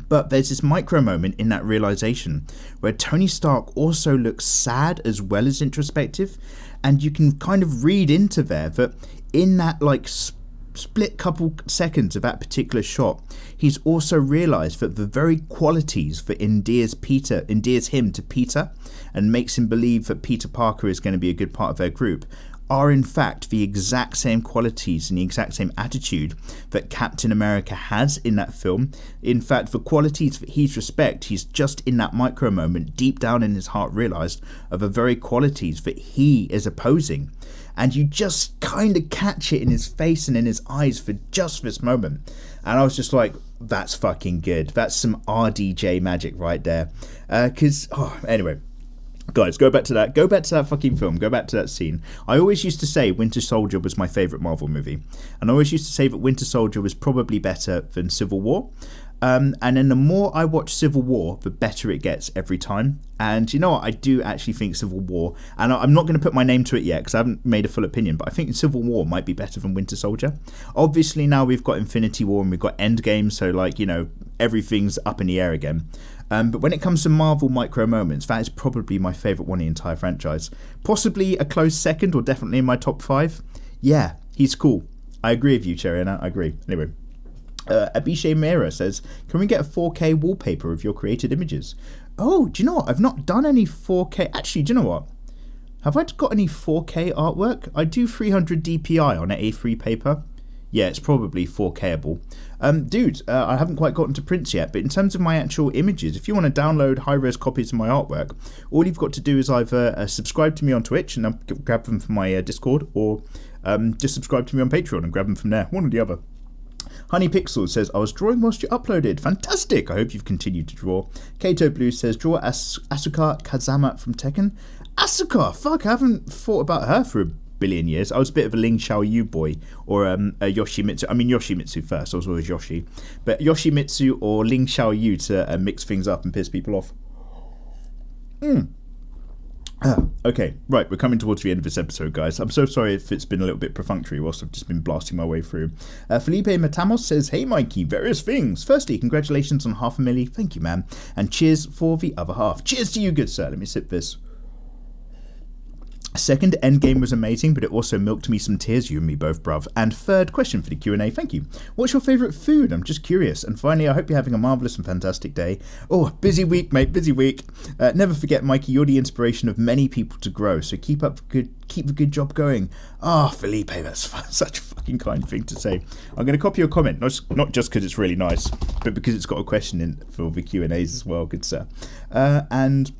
But there's this micro moment in that realization where Tony Stark also looks sad as well as introspective. And you can kind of read into there that in that like split couple seconds of that particular shot, he's also realized that the very qualities that endears him to Peter and makes him believe that Peter Parker is going to be a good part of their group are in fact the exact same qualities and the exact same attitude that Captain America has in that film. In fact, the qualities that he's he's just in that micro moment, deep down in his heart, realized are the very qualities that he is opposing. And you just kind of catch it in his face and in his eyes for just this moment. And I was just like, that's fucking good. That's some RDJ magic right there. Anyway. Guys, go back to that. Go back to that fucking film. Go back to that scene. I always used to say Winter Soldier was my favourite Marvel movie. And I always used to say that Winter Soldier was probably better than Civil War. And then the more I watch Civil War, the better it gets every time. And you know what? I do actually think Civil War, and I'm not going to put my name to it yet because I haven't made a full opinion, but I think Civil War might be better than Winter Soldier. Obviously now we've got Infinity War and we've got Endgame, so everything's up in the air again. But when it comes to Marvel micro moments, that is probably my favourite one in the entire franchise. Possibly a close second, or definitely in my top 5. Yeah, he's cool. I agree with you, Cherry, and I agree. Anyway. Abishay Mera says, can we get a 4K wallpaper of your created images? Oh, do you know what? I've not done any 4K. Actually, do you know what? Have I got any 4K artwork? I do 300 DPI on an A3 paper. Yeah, it's probably 4Kable. I haven't quite gotten to prints yet, but in terms of my actual images, if you want to download high-res copies of my artwork, all you've got to do is either subscribe to me on Twitch and I'll grab them from my Discord, or just subscribe to me on Patreon and grab them from there. One or the other. Honey Pixels says, I was drawing whilst you uploaded. Fantastic. I hope you've continued to draw. Kato Blue says, draw Asuka Kazama from Tekken. Asuka! Fuck, I haven't thought about her for a billion years. I was a bit of a Ling Xiaoyu boy, or a Yoshimitsu. I mean, Yoshimitsu first. I was always Yoshi. But Yoshimitsu or Ling Xiaoyu to mix things up and piss people off. Okay, right, we're coming towards the end of this episode, guys. I'm so sorry if it's been a little bit perfunctory whilst I've just been blasting my way through. Felipe Matamos says, hey Mikey, various things. Firstly, congratulations on 500,000. Thank you, man. And cheers for the other half. Cheers to you, good sir. Let me sip this. Second, Endgame was amazing, but it also milked me some tears, you and me both, bruv. And third, question for the Q&A, thank you. What's your favourite food? I'm just curious. And finally, I hope you're having a marvellous and fantastic day. Oh, busy week, mate, busy week. Never forget, Mikey, you're the inspiration of many people to grow, so keep the good job going. Felipe, that's such a fucking kind thing to say. I'm going to copy your comment, not just because it's really nice, but because it's got a question in for the Q&As as well, good sir. And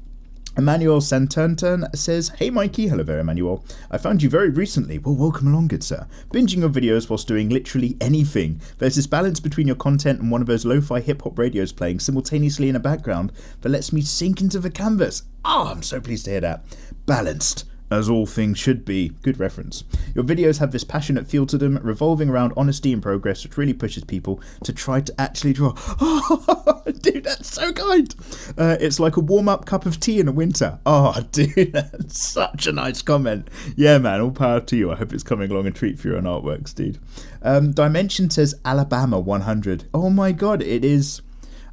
Emmanuel Santurnturn says, hey Mikey, hello there Emmanuel. I found you very recently. Well, welcome along, good sir. Binging your videos whilst doing literally anything. There's this balance between your content and one of those lo-fi hip-hop radios playing simultaneously in the background that lets me sink into the canvas. I'm so pleased to hear that. Balanced. As all things should be. Good reference. Your videos have this passionate feel to them, revolving around honesty and progress, which really pushes people to try to actually draw. Oh, dude, that's so kind. It's like a warm-up cup of tea in the winter. Oh, dude, that's such a nice comment. Yeah, man, all power to you. I hope it's coming along a treat for your own artworks, dude. Dimension says Alabama 100. Oh my god, it is.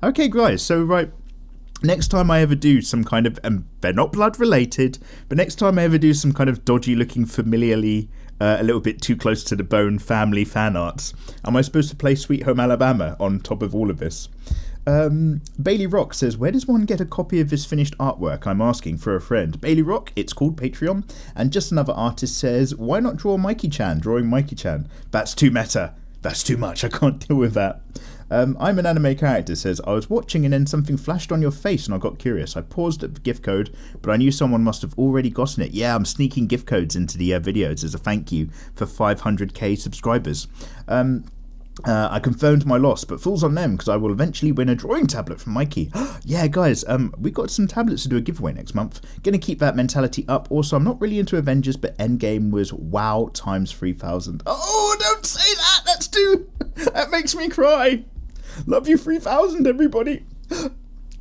Okay, guys, so right. Next time I ever do some kind of, and they're not blood related, but next time I ever do some kind of dodgy looking familiarly, a little bit too close to the bone family fan arts, am I supposed to play Sweet Home Alabama on top of all of this? Bailey Rock says, where does one get a copy of this finished artwork? I'm asking for a friend. Bailey Rock, it's called Patreon. And just another artist says, why not draw Mikey-chan, drawing Mikey-chan? That's too meta. That's too much. I can't deal with that. I'm an anime character, says, I was watching and then something flashed on your face and I got curious. I paused at the gift code, but I knew someone must have already gotten it. Yeah, I'm sneaking gift codes into the videos as a thank you for 500k subscribers. I confirmed my loss, but fools on them because I will eventually win a drawing tablet from Mikey. Yeah, guys, we got some tablets to do a giveaway next month. Gonna keep that mentality up. Also, I'm not really into Avengers, but Endgame was wow times 3,000. Oh, don't say that! That's too... That makes me cry. Love you 3,000, everybody.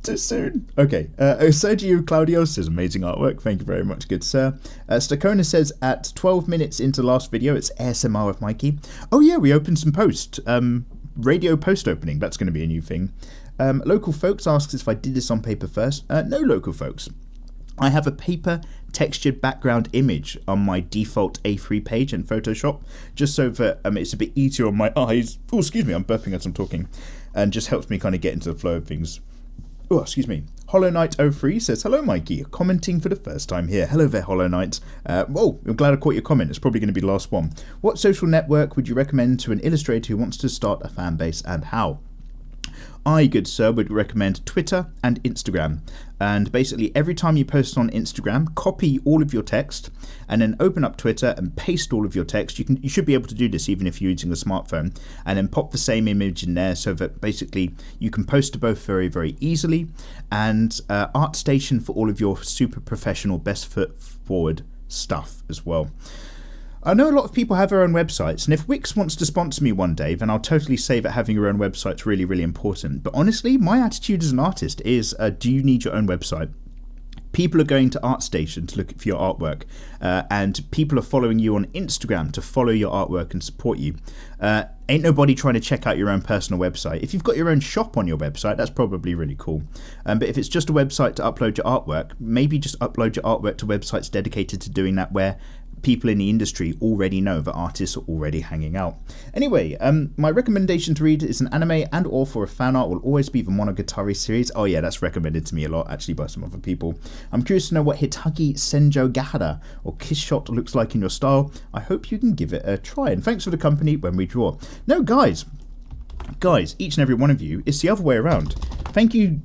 Too soon. Okay, Sergio Claudio says, amazing artwork. Thank you very much, good sir. Stakona says, at 12 minutes into last video, it's ASMR with Mikey. Oh yeah, we opened some post. Radio post opening, that's going to be a new thing. Local Folks asks if I did this on paper first. No, Local Folks. I have a paper textured background image on my default A3 page in Photoshop, just so that it's a bit easier on my eyes. Oh, excuse me, I'm burping as I'm talking. And just helps me kind of get into the flow of things. Oh, excuse me. Hollow Knight 03 says, hello Mikey, commenting for the first time here. Hello there, Hollow Knight. Oh, I'm glad I caught your comment. It's probably going to be the last one. What social network would you recommend to an illustrator who wants to start a fan base, and how? I, good sir, would recommend Twitter and Instagram. And basically every time you post on Instagram, copy all of your text and then open up Twitter and paste all of your text. You should be able to do this even if you're using a smartphone, and then pop the same image in there so that basically you can post to both very, very easily. And ArtStation for all of your super professional, best foot forward stuff as well. I know a lot of people have their own websites, and if Wix wants to sponsor me one day, then I'll totally say that having your own website's really, really important. But honestly, my attitude as an artist is, do you need your own website? People are going to ArtStation to look for your artwork, and people are following you on Instagram to follow your artwork and support you. Ain't nobody trying to check out your own personal website. If you've got your own shop on your website, that's probably really cool. But if it's just a website to upload your artwork, maybe just upload your artwork to websites dedicated to doing that, where people in the industry already know that artists are already hanging out. Anyway, my recommendation to read is an anime and or for a fan art will always be the Monogatari series. Oh yeah, that's recommended to me a lot, actually, by some other people. I'm curious to know what Hitagi Senjo Gahara or Kiss Shot looks like in your style. I hope you can give it a try, and thanks for the company when we draw. No, guys, each and every one of you, it's the other way around. Thank you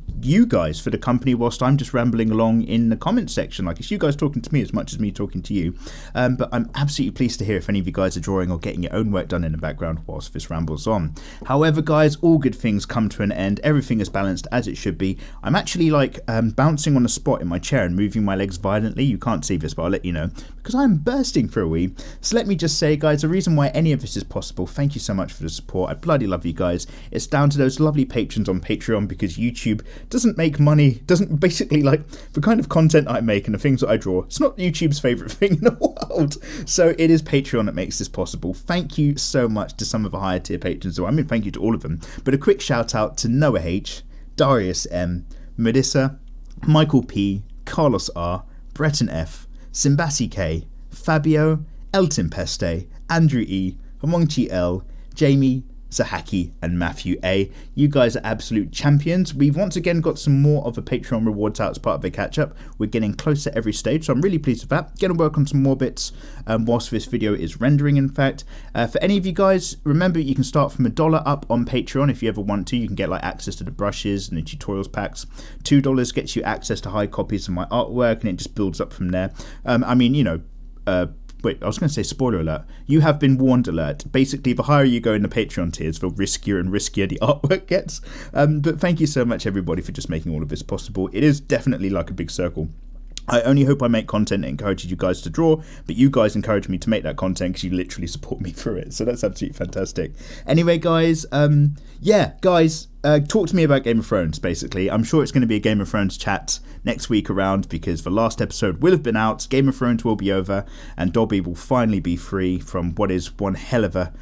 guys for the company whilst I'm just rambling along in the comments section. Like, it's you guys talking to me as much as me talking to you. But I'm absolutely pleased to hear if any of you guys are drawing or getting your own work done in the background whilst this rambles on. However, guys, all good things come to an end. Everything is balanced as it should be. I'm actually like bouncing on a spot in my chair and moving my legs violently. You can't see this, but I'll let you know, because I'm bursting for a wee. So let me just say, guys, the reason why any of this is possible, thank you so much for the support. I bloody love you guys. It's down to those lovely patrons on Patreon, because YouTube doesn't make money, doesn't basically, like, the kind of content I make and the things that I draw, it's not YouTube's favourite thing in the world. So it is Patreon that makes this possible. Thank you so much to some of the higher tier patrons. So I mean, thank you to all of them. But a quick shout out to Noah H, Darius M, Melissa, Michael P, Carlos R, Breton F, Simbasi K, Fabio, Elton Peste, Andrew E, Hamongchi L, Jamie, Zahaki and Matthew A. You guys are absolute champions. We've once again got some more of the Patreon rewards out as part of the catch-up. We're getting closer every stage, so I'm really pleased with that. Going to work on some more bits whilst this video is rendering, in fact. For any of you guys, remember you can start from $1 up on Patreon if you ever want to. You can get like access to the brushes and the tutorials packs. $2 gets you access to high copies of my artwork, and it just builds up from there. I mean, you know, wait, I was going to say spoiler alert. You have been warned alert. Basically, the higher you go in the Patreon tiers, the riskier and riskier the artwork gets. But thank you so much, everybody, for just making all of this possible. It is definitely like a big circle. I only hope I make content that encourages you guys to draw, but you guys encourage me to make that content because you literally support me through it. So that's absolutely fantastic. Anyway, guys, talk to me about Game of Thrones, basically. I'm sure it's going to be a Game of Thrones chat next week around, because the last episode will have been out, Game of Thrones will be over, and Dobby will finally be free from what is one hell of a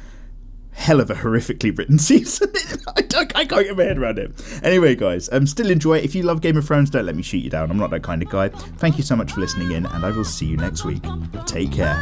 horrifically written season. I can't get my head around it. Anyway, guys, still enjoy it. If you love Game of Thrones, don't let me shoot you down. I'm not that kind of guy. Thank you so much for listening in, and I will see you next week. Take care.